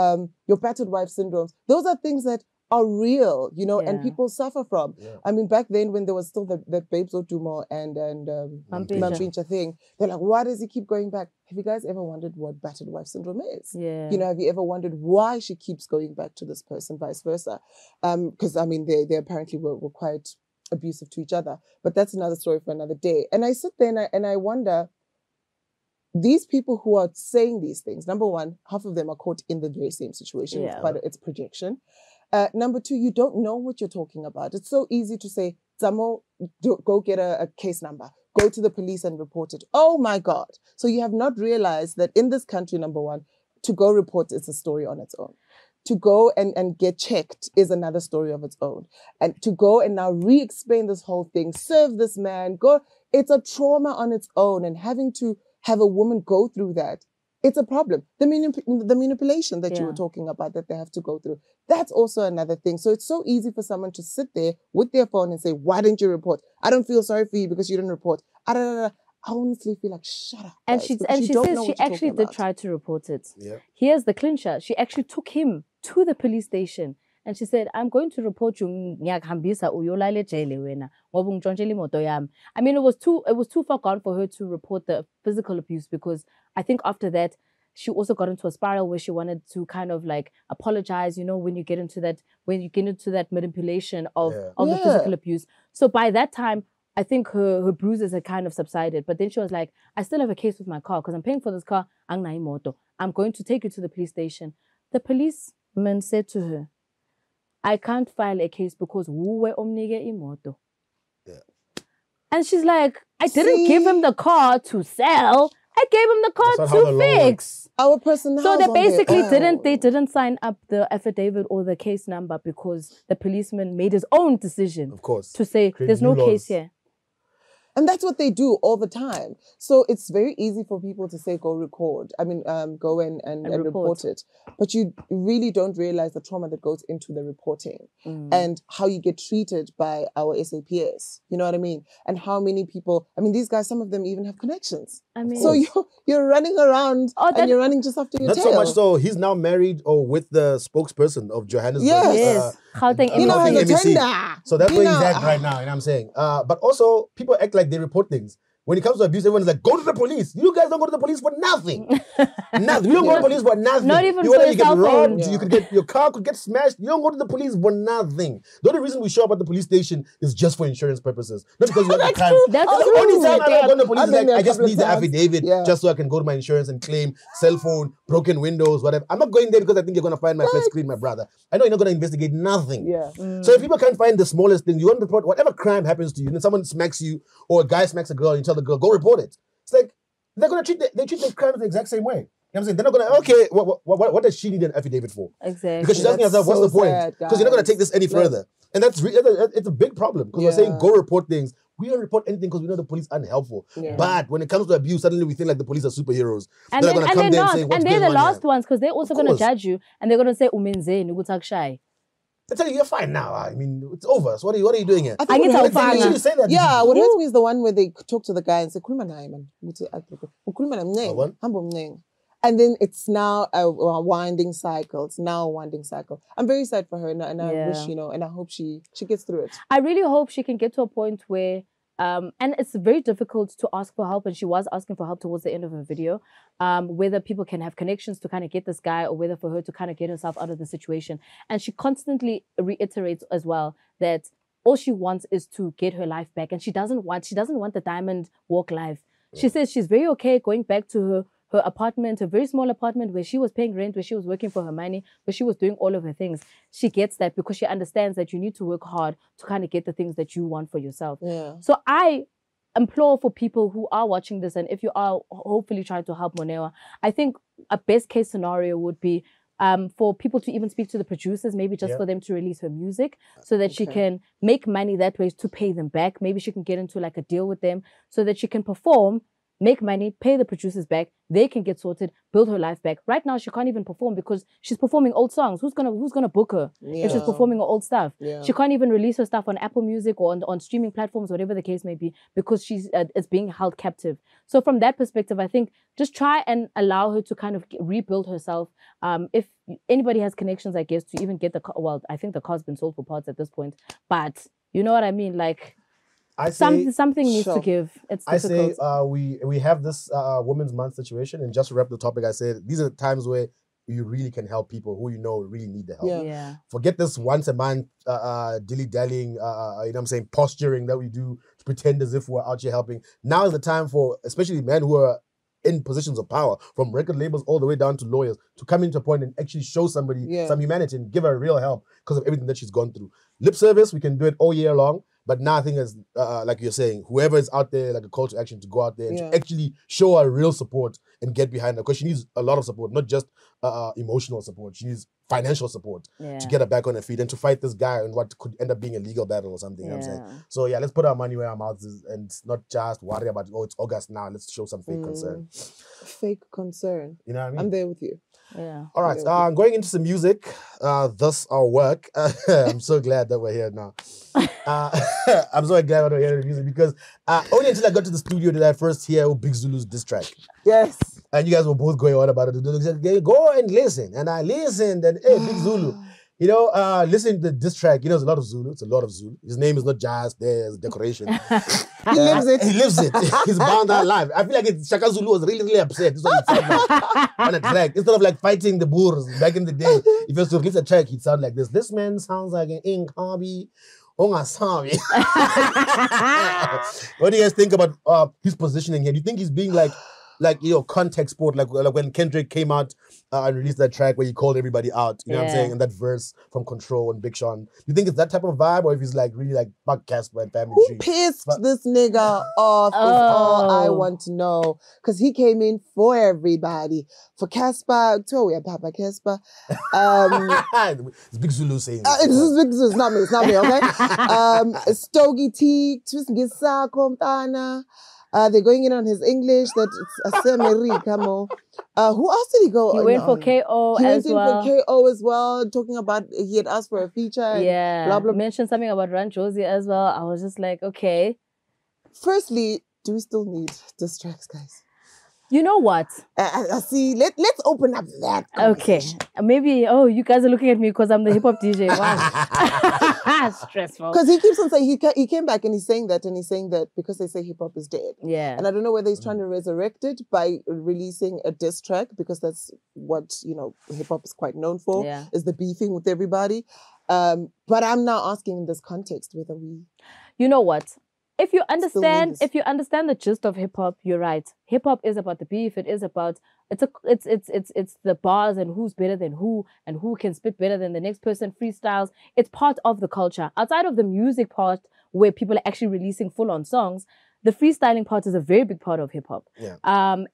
battered wife syndromes. Those are things that are real, you know, and people suffer from. Yeah. I mean, back then when there was still the Babes Odumo and Mampincha thing, they're like, why does he keep going back? Have you guys ever wondered what battered wife syndrome is? Yeah. You know, have you ever wondered why she keeps going back to this person, vice versa? Because, I mean, they apparently were quite abusive to each other. But that's another story for another day. And I sit there and I wonder, these people who are saying these things, number one, half of them are caught in the very same situation. Yeah. It's projection. Number two, you don't know what you're talking about. It's so easy to say, Zamo, go get a case number. Go to the police and report it. Oh my God. So you have not realized that in this country, number one, to go report is a story on its own. To go and get checked is another story of its own. And to go and now re-explain this whole thing, serve this man, it's a trauma on its own. And having to have a woman go through that, it's a problem. The manipulation that you were talking about that they have to go through, that's also another thing. So it's so easy for someone to sit there with their phone and say, why didn't you report? I don't feel sorry for you because you didn't report. I honestly feel like, shut up. And she says she actually did try to report it. Yeah. Here's the clincher. She actually took him to the police station. And she said, I'm going to report you. I mean, it was too far gone for her to report the physical abuse because I think after that, she also got into a spiral where she wanted to kind of like apologize, you know, when you get into that manipulation of the physical abuse. So by that time, I think her bruises had kind of subsided. But then she was like, I still have a case with my car because I'm paying for this car. I'm going to take you to the police station. The policeman said to her, I can't file a case because wuwe omnike imoto. Yeah. And she's like, I didn't give him the car to sell. I gave him the car to fix. Our personnel. So they basically didn't sign up the affidavit or the case number because the policeman made his own decision. Of course. To say there's no case here. And that's what they do all the time. So it's very easy for people to say, go record. I mean, go and report it. But you really don't realize the trauma that goes into the reporting and how you get treated by our SAPS. You know what I mean? And how many people, I mean, these guys, some of them even have connections. I mean, so you're running around and you're running just after your tail. Not so much so. He's now married or with the spokesperson of Johannesburg. Yes. MEC. So that's where he's at right now, you know what I'm saying? But also, people act like they report things. When it comes to abuse, everyone's like, go to the police. You guys don't go to the police for nothing. Nothing. You don't go to the police for nothing. Not even for your get robbed, phone. You could get, your car could get smashed. You don't go to the police for nothing. The only reason we show up at the police station is just for insurance purposes. Not because you have the time. That's the true. only time I go to the police is like, I just need the affidavit just so I can go to my insurance and claim cell phone, broken windows, whatever. I'm not going there because I think you're going to find my flat screen, my brother. I know you're not going to investigate nothing. Yeah. So if people can't find the smallest thing, you want to report whatever crime happens to you, and someone smacks you or a guy smacks a girl and you tell the girl, go report it. It's like, they're going to treat the crime the exact same way. You know I'm saying? They're not gonna, okay, what does she need an affidavit for? Exactly. Because she's asking herself, what's the point? Because you're not gonna take this any further. And that's it's a big problem. Because we're saying go report things. We don't report anything because we know the police aren't helpful. But when it comes to abuse, suddenly we think like the police are superheroes. And they're not. And they're the last ones because they're also gonna judge you and they're gonna say umenzeni ukuthak I tell you, you're fine now. I mean, it's over. So what are you doing here? I get what hurts me is the one where they talk to the guy and say, and then it's now a winding cycle. It's now a winding cycle. I'm very sad for her and I wish, and I hope she gets through it. I really hope she can get to a point where and it's very difficult to ask for help, and she was asking for help towards the end of her video, whether people can have connections to kind of get this guy or whether for her to kind of get herself out of the situation. And she constantly reiterates as well that all she wants is to get her life back, and she doesn't want the diamond walk life. She says she's very okay going back to her apartment, a very small apartment where she was paying rent, where she was working for her money, where she was doing all of her things. She gets that because she understands that you need to work hard to kind of get the things that you want for yourself. So I implore for people who are watching this, and if you are hopefully trying to help Moneoa, I think a best case scenario would be for people to even speak to the producers, maybe just for them to release her music so that she can make money that way to pay them back. Maybe she can get into like a deal with them so that she can perform, make money, pay the producers back, they can get sorted, build her life back. Right now, she can't even perform because she's performing old songs. Who's gonna book her if she's performing her old stuff? She can't even release her stuff on Apple Music or on streaming platforms, whatever the case may be, because she's it's being held captive. So from that perspective, I think just try and allow her to kind of rebuild herself. If anybody has connections, I guess, to even get the car, well, I think the car's been sold for parts at this point, but you know what I mean, like. Something needs to give. It's difficult. I say we have this Women's Month situation, and just to wrap the topic, I said these are the times where you really can help people who you know really need the help. Forget this once a month dilly-dallying, you know what I'm saying, posturing that we do to pretend as if we're out here helping. Now is the time for, especially men who are in positions of power, from record labels all the way down to lawyers, to come into a point and actually show somebody some humanity and give her real help because of everything that she's gone through. Lip service, we can do it all year long. But now I think as like you're saying, whoever is out there, like a call to action to go out there and to actually show her real support and get behind her, because she needs a lot of support, not just emotional support. She needs financial support to get her back on her feet and to fight this guy in what could end up being a legal battle or something. You know what I'm saying? So yeah, let's put our money where our mouth is and not just worry about, oh, it's August now, let's show some fake concern. Fake concern. You know what I mean? I'm there with you. Yeah. All right. Going into some music. Thus our work. I'm so glad that we're here now. I'm so glad that we're here with music because only until I got to the studio did I first hear Big Zulu's diss track. Yes. And you guys were both going on about it. They said, go and listen. And I listened and hey, Big Zulu. You know, listening to this track, you know, there's a lot of Zulu. It's a lot of Zulu. His name is not just there's decoration. He lives it. He lives it. He's bound that life. I feel like Shaka Zulu was really, really upset. This is what he sounded like on a track. Instead of like fighting the Boers back in the day, if he was to release a track, he'd sound like this. This man sounds like an Inkabi. What do you guys think about his positioning here? Do you think he's being like you know, context sport, like when Kendrick came out and released that track where he called everybody out, you know what I'm saying, and that verse from Control and Big Sean. Do you think it's that type of vibe, or if he's like really like fuck Cassper and Family Tree? Who pissed this nigga off is all I want to know. Because he came in for everybody. For Cassper, we have Papa Cassper. It's Big Zulu saying this is Big Zulu, it's not me, okay? Stogie T, Twist Gisa, Komtana. They're going in on his English. That it's who else did he go? He went for KO he as went well. in for KO as well, talking about he had asked for a feature. And blah, blah. Mentioned something about Run Josie as well. I was just like, okay. Firstly, do we still need diss tracks, guys? You know what? See, let's open up that. Okay. Maybe, you guys are looking at me because I'm the hip-hop DJ. Wow. Stressful. Because he keeps on saying, he came back and he's saying that because they say hip-hop is dead. Yeah. And I don't know whether he's trying to resurrect it by releasing a diss track, because that's what, you know, hip-hop is quite known for, is the beefing with everybody. But I'm now asking in this context whether we... You know what? If you understand the gist of hip hop, you're right. Hip hop is about the beef. It is about it's the bars and who's better than who and who can spit better than the next person. Freestyles. It's part of the culture. Outside of the music part, where people are actually releasing full-on songs, the freestyling part is a very big part of hip hop. Yeah.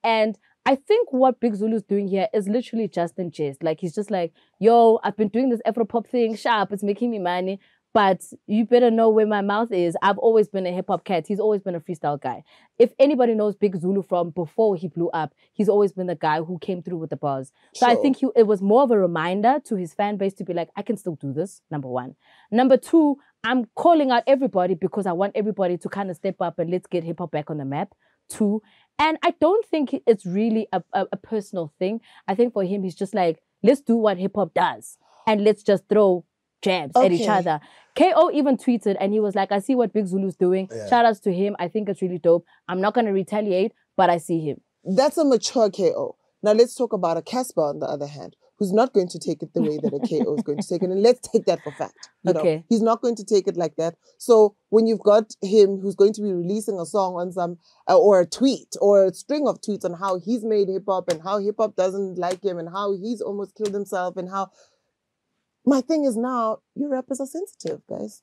And I think what Big Zulu's doing here is literally just in jest. Like, he's just like, yo, I've been doing this Afro-pop thing, sharp, it's making me money, but you better know where my mouth is. I've always been a hip-hop cat. He's always been a freestyle guy. If anybody knows Big Zulu from before he blew up, he's always been the guy who came through with the bars. So I think it was more of a reminder to his fan base to be like, I can still do this, number one. Number two, I'm calling out everybody because I want everybody to kind of step up and let's get hip-hop back on the map. Two, and I don't think it's really a personal thing. I think for him, he's just like, let's do what hip-hop does and let's just throw jabs at each other. KO even tweeted and he was like, I see what Big Zulu's doing. Yeah. Shout outs to him. I think it's really dope. I'm not going to retaliate, but I see him. That's a mature KO. Now let's talk about a Cassper on the other hand, who's not going to take it the way that a KO is going to take it. And let's take that for fact. You know, he's not going to take it like that. So when you've got him who's going to be releasing a song on some, or a tweet, or a string of tweets on how he's made hip-hop and how hip-hop doesn't like him and how he's almost killed himself and how... My thing is now, you rappers are sensitive, guys.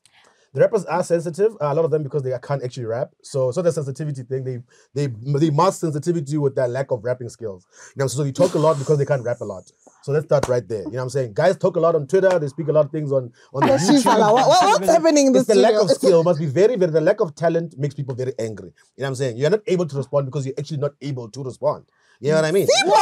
The rappers are sensitive, a lot of them because they can't actually rap. So the sensitivity thing, they mask sensitivity with that lack of rapping skills. You know, so they talk a lot because they can't rap a lot. So let's start right there. You know what I'm saying? Guys talk a lot on Twitter, they speak a lot of things on the YouTube. What's happening in this studio? The lack of skill must be the lack of talent makes people very angry. You know what I'm saying? You're not able to respond because you're actually not able to respond. You know what I mean? There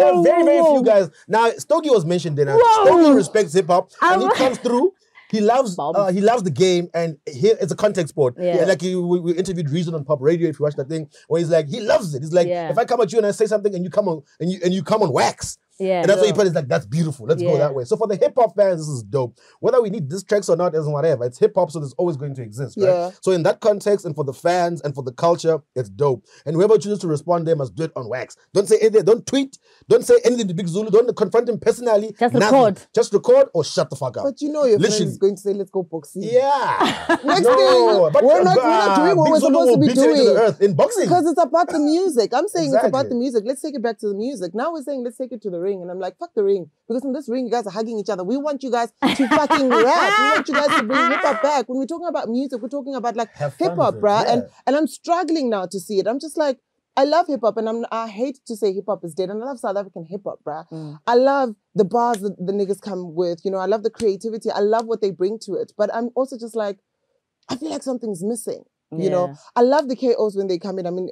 are very, very few guys. Now, Stogie was mentioned there. Stogie respects hip-hop and he comes through. He loves the game, and here it's a contact sport. Yeah. And like we interviewed Reason on Pop Radio, if you watch that thing, where he's like, he loves it. He's like, if I come at you and I say something and you come on and you come on wax. Yeah, and that's what he put. It's like, that's beautiful. Let's go that way. So for the hip hop fans, this is dope. Whether we need diss tracks or not, isn't whatever. It's hip hop, so there's always going to exist, right? Yeah. So in that context, and for the fans and for the culture, it's dope. And whoever chooses to respond, they must do it on wax. Don't say anything. Don't tweet. Don't say anything to Big Zulu. Don't confront him personally. Just record. Just record or shut the fuck up. But you know your friend is going to say, let's go boxing. Yeah. Next thing, but we're not doing what we're supposed to be doing. To the earth in boxing. Because it's about the music. I'm saying it's about the music. Let's take it back to the music. Now we're saying let's take it to the ring. And I'm like, fuck the ring, because in this ring you guys are hugging each other. We want you guys to fucking rap. We want you guys to bring hip-hop back. When we're talking about music, we're talking about like hip-hop, bruh. Yeah. And I'm struggling now to see it. I'm just like, I love hip-hop, and I hate to say hip-hop is dead, and I love South African hip-hop, bruh. I love the bars that the niggas come with, you know, I love the creativity, I love what they bring to it, but I'm also just like, I feel like something's missing. You know, I love the KOs when they come in. I mean,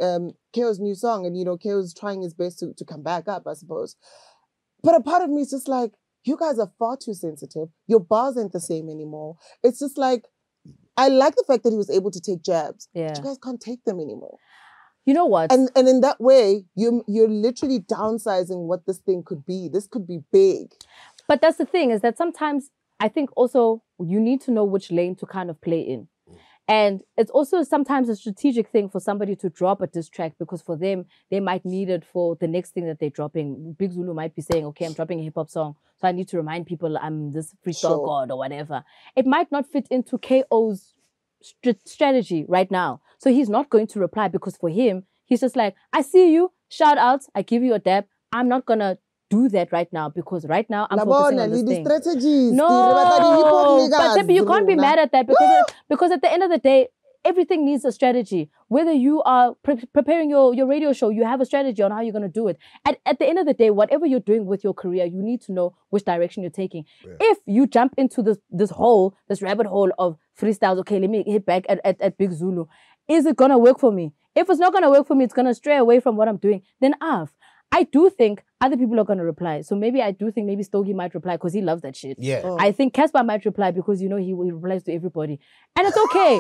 KO's new song, and you know, KO's trying his best to come back up, I suppose. But a part of me is just like, you guys are far too sensitive. Your bars ain't the same anymore. It's just like, I like the fact that he was able to take jabs. Yeah. But you guys can't take them anymore. You know what? And in that way, you're literally downsizing what this thing could be. This could be big. But that's the thing, is that sometimes I think also you need to know which lane to kind of play in. And it's also sometimes a strategic thing for somebody to drop a diss track, because for them, they might need it for the next thing that they're dropping. Big Zulu might be saying, okay, I'm dropping a hip-hop song, so I need to remind people I'm this freestyle god or whatever. It might not fit into KO's strategy right now. So he's not going to reply, because for him, he's just like, I see you, shout out, I give you a dab. I'm not going to do that right now, because right now I'm focusing on this thing. No, but you can't be mad at that, because at the end of the day, everything needs a strategy. Whether you are preparing your radio show, you have a strategy on how you're going to do it. At the end of the day, whatever you're doing with your career, you need to know which direction you're taking. Yeah. If you jump into this rabbit hole of freestyles, okay, let me hit back at Big Zulu, is it going to work for me? If it's not going to work for me, it's going to stray away from what I'm doing, then I do think other people are going to reply. So I do think maybe Stogie might reply because he loves that shit. Yeah. Oh. I think Cassper might reply because, you know, he replies to everybody. And it's okay.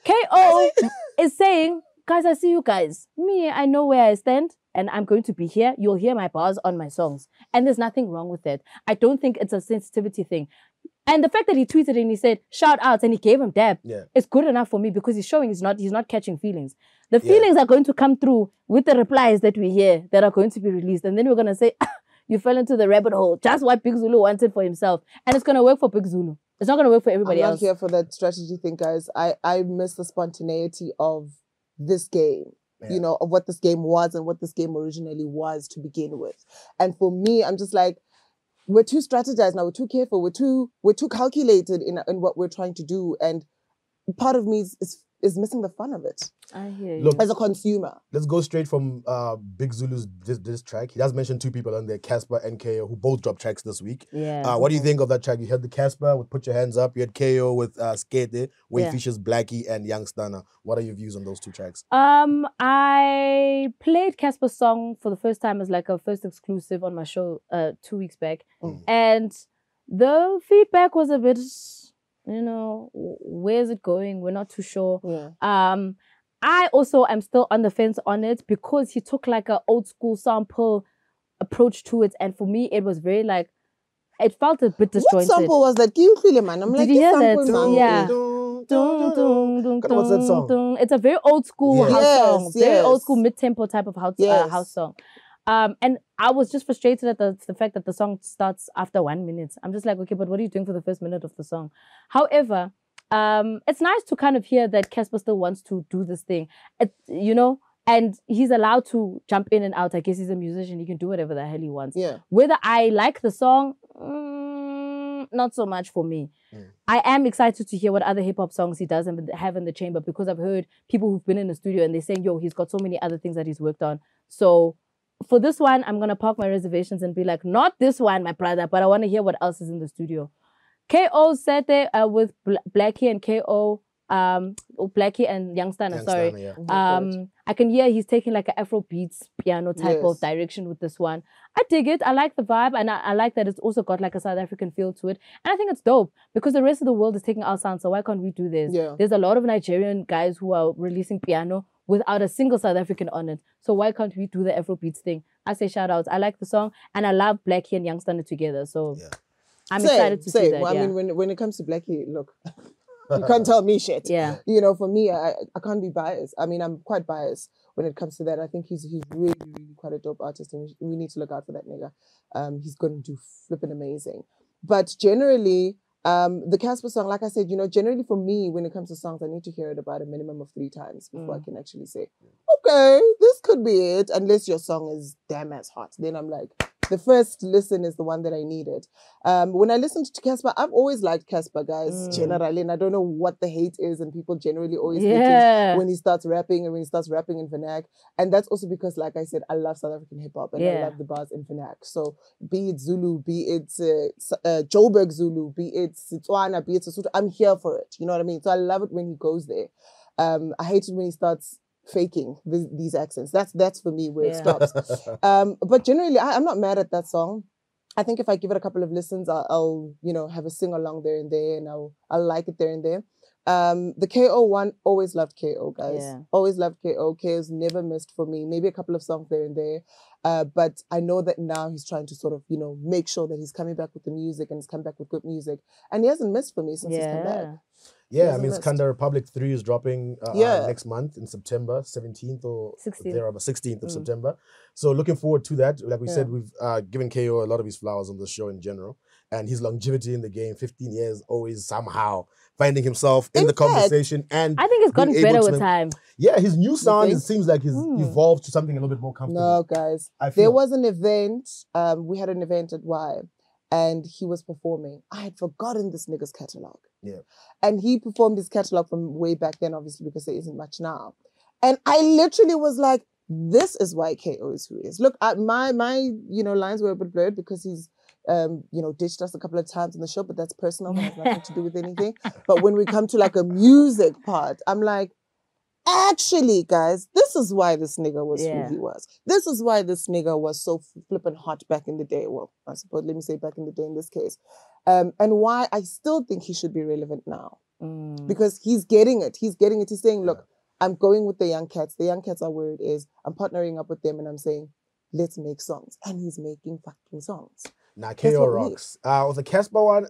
KO is saying, guys, I see you guys. Me, I know where I stand and I'm going to be here. You'll hear my bars on my songs. And there's nothing wrong with that. I don't think it's a sensitivity thing. And the fact that he tweeted and he said, shout outs, and he gave him dab, is good enough for me, because he's showing he's not catching feelings. The feelings are going to come through with the replies that we hear that are going to be released. And then we're going to say, you fell into the rabbit hole. Just what Big Zulu wanted for himself. And it's going to work for Big Zulu. It's not going to work for everybody else. I'm not here for that strategy thing, guys. I miss the spontaneity of this game. You know, of what this game was and what this game originally was to begin with. And for me, I'm just like, we're too strategized now. We're too careful. We're too calculated in what we're trying to do. And part of me is is missing the fun of it. I hear you. Look, as a consumer. Let's go straight from Big Zulu's this track. He does mention two people on there, Cassper and KO, who both dropped tracks this week. Yeah. What do you think of that track? You heard the Cassper with Put Your Hands Up. You had KO with Skete, Wayne Fisher's Blackie, and Young Stunner. What are your views on those two tracks? I played Cassper's song for the first time as like a first exclusive on my show 2 weeks back. And the feedback was a bit, where's it going? We're not too sure. Yeah. I also am still on the fence on it because he took like an old school sample approach to it. And for me, it was very like, it felt a bit disjointed. What sample was that? I'm like, did you hear that? Man. Yeah. What's that song? It's a very old school house song. Very old school mid-tempo type of house song. And I was just frustrated at the fact that the song starts after 1 minute. I'm just like, okay, but what are you doing for the first minute of the song? However, it's nice to kind of hear that Cassper still wants to do this thing, and he's allowed to jump in and out. I guess he's a musician. He can do whatever the hell he wants. Yeah. Whether I like the song, not so much for me. I am excited to hear what other hip-hop songs he does have in the chamber because I've heard people who've been in the studio and they're saying, yo, he's got so many other things that he's worked on. So for this one, I'm going to park my reservations and be like, not this one, my brother, but I want to hear what else is in the studio. KO said there with Blackie and KO, Blackie and Young Stunner, sorry. I can hear he's taking like an Afro beats piano type of direction with this one. I dig it. I like the vibe, and I like that it's also got like a South African feel to it. And I think it's dope because the rest of the world is taking our sound, so why can't we do this? Yeah. There's a lot of Nigerian guys who are releasing piano without a single South African on it. So why can't we do the Afro beats thing? I say shout outs. I like the song, and I love Blackie and Young Stunner together. So I'm excited to see that. Well, I mean, when it comes to Blackie, look, you can't tell me shit. Yeah. For me, I can't be biased. I mean, I'm quite biased when it comes to that. I think he's really, really quite a dope artist, and we need to look out for that nigga. He's going to do flipping amazing. But generally, the Cassper song, like I said, generally for me, when it comes to songs, I need to hear it about a minimum of 3 times before I can actually say, okay, this could be it, unless your song is damn as hot. Then I'm like, the first listen is the one that I needed. When I listened to Cassper, I've always liked Cassper, guys, generally. And I don't know what the hate is, and people generally always hate him when he starts rapping and when he starts rapping in Vernac. And that's also because, like I said, I love South African hip-hop and I love the bars in Vernac. So be it Zulu, be it Joburg Zulu, be it Setswana, be it Sesotho, I'm here for it. You know what I mean? So I love it when he goes there. I hate it when he starts faking these accents. That's for me where it stops. But generally, I'm not mad at that song. I think if I give it a couple of listens, I'll have a sing along there and there, and I'll like it there and there. The KO one, always loved KO, guys. Yeah. Always loved KO. KO's never missed for me. Maybe a couple of songs there and there. But I know that now he's trying to sort of, make sure that he's coming back with the music and he's coming back with good music. And he hasn't missed for me since he's come back. Yeah, I mean, Skanda Republic 3 is dropping next month in September, 17th or 16th of September. So looking forward to that. Like we said, we've given KO a lot of his flowers on the show in general. And his longevity in the game, 15 years, always somehow finding himself in the conversation. And I think it's gotten better with time. Yeah, his new sound, it seems like he's evolved to something a little bit more comfortable. No, guys. There was an event. We had an event at Y. And he was performing. I had forgotten this nigga's catalog. Yeah. And he performed his catalog from way back then, obviously, because there isn't much now. And I literally was like, this is why KO is who he is. Look, my lines were a bit blurred because he's, ditched us a couple of times in the show, but that's personal. That has nothing to do with anything. But when we come to like a music part, I'm like, actually, guys, this is why this nigga was who he was. This is why this nigga was so flippin' hot back in the day. Well, I suppose, let me say back in the day in this case. And why I still think he should be relevant now. Because he's getting it. He's saying, look, I'm going with the young cats. The young cats are where it is. I'm partnering up with them and I'm saying, let's make songs. And he's making fucking songs. Now, KO rocks. With the Cassper one,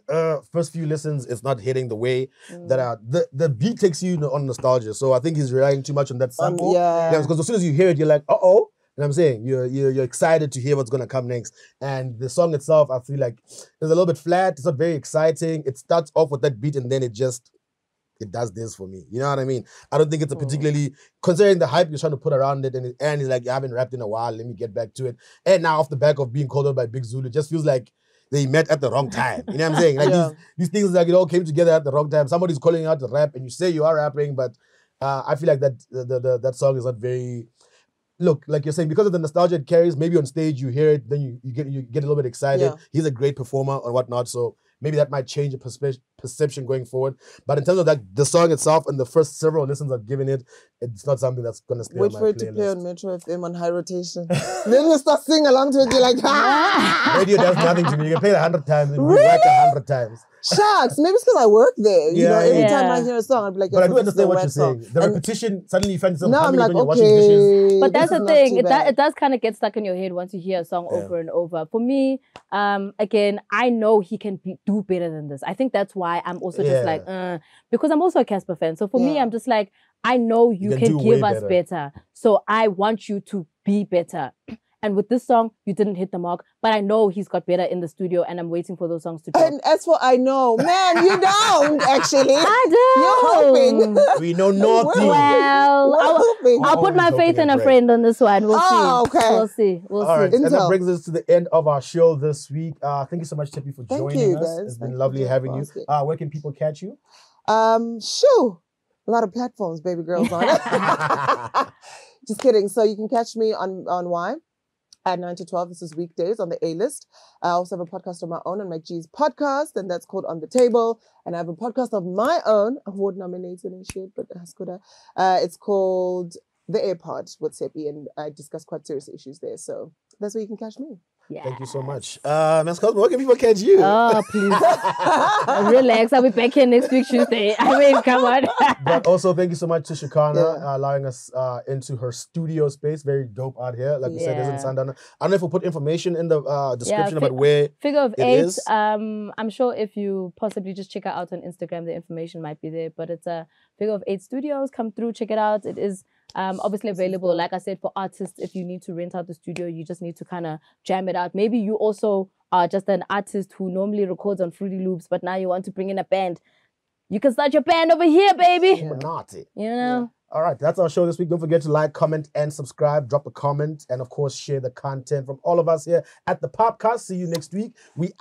first few listens, it's not hitting the way that the beat takes you on nostalgia. So I think he's relying too much on that sample. Because as soon as you hear it, you're like, uh-oh. And I'm saying, you're excited to hear what's going to come next. And the song itself, I feel like, is a little bit flat. It's not very exciting. It starts off with that beat and then it does this for me. You know what I mean? I don't think it's a particularly, considering the hype you're trying to put around it, and he's like, I haven't rapped in a while, let me get back to it. And now off the back of being called out by Big Zulu, it just feels like they met at the wrong time. You know what I'm saying? Like these things like it all came together at the wrong time. Somebody's calling out the rap and you say you are rapping, but I feel like that song is not very. Look, like you're saying, because of the nostalgia it carries, maybe on stage you hear it, then you get a little bit excited. Yeah. He's a great performer and whatnot, so maybe that might change the perception going forward. But in terms of the song itself and the first several listens I've given it, it's not something that's gonna stay on my playlist. Wait for it to play on Metro FM on high rotation. Then you start singing along to it, you're like, ah! Radio does nothing to me. You can play it 100 times and really? Like 100 times. Shucks, maybe it's because I work there. You know, every time I hear a song, I'll be like, but I do understand what you're saying. The repetition, suddenly you find yourself humming when you're washing dishes. But that's the thing. It does kind of get stuck in your head once you hear a song over and over. For me, again, I know he can do better than this. I think that's why I'm also just like, because I'm also a Cassper fan. So for me, I'm just like, I know you can give us better. So I want you to be better. And with this song, you didn't hit the mark. But I know he's got better in the studio, and I'm waiting for those songs to drop. And as for I know, man, you don't, actually. I do. You're hoping. We know nothing. Well, I'll put my faith in a friend on this one. We'll see. Okay. We'll see. All right. And that brings us to the end of our show this week. Thank you so much, Tippy, for joining us. Guys. It's been lovely having you. Where can people catch you? Shoo. A lot of platforms, baby girls, on it. Just kidding. So you can catch me on Y at 9 to 12. This is weekdays on the A-list. I also have a podcast of my own on Mike G's podcast, and that's called On the Table. And I have a podcast of my own, award nominated and shit, but it's called The AirPod with Seppi, and I discuss quite serious issues there. So that's where you can catch me. Yeah. Thank you so much. Ms. Cosmo, where can people catch you? Oh, please. Relax. I'll be back here next week, Tuesday. I mean, come on. But also, thank you so much to Shikana allowing us into her studio space. Very dope out here. Like we said, it's in Sandana. I don't know if we'll put information in the description about where Figure of Eight is. I'm sure if you possibly just check her out on Instagram, the information might be there. But it's a Figure of Eight Studios. Come through, check it out. It is obviously available, like I said, for artists. If you need to rent out the studio, you just need to kind of jam it out. Maybe you also are just an artist who normally records on Fruity Loops, but now you want to bring in a band. You can start your band over here, baby. You know? Yeah. All right, that's our show this week. Don't forget to like, comment, and subscribe. Drop a comment, and of course, share the content from all of us here at the POPcast. See you next week. We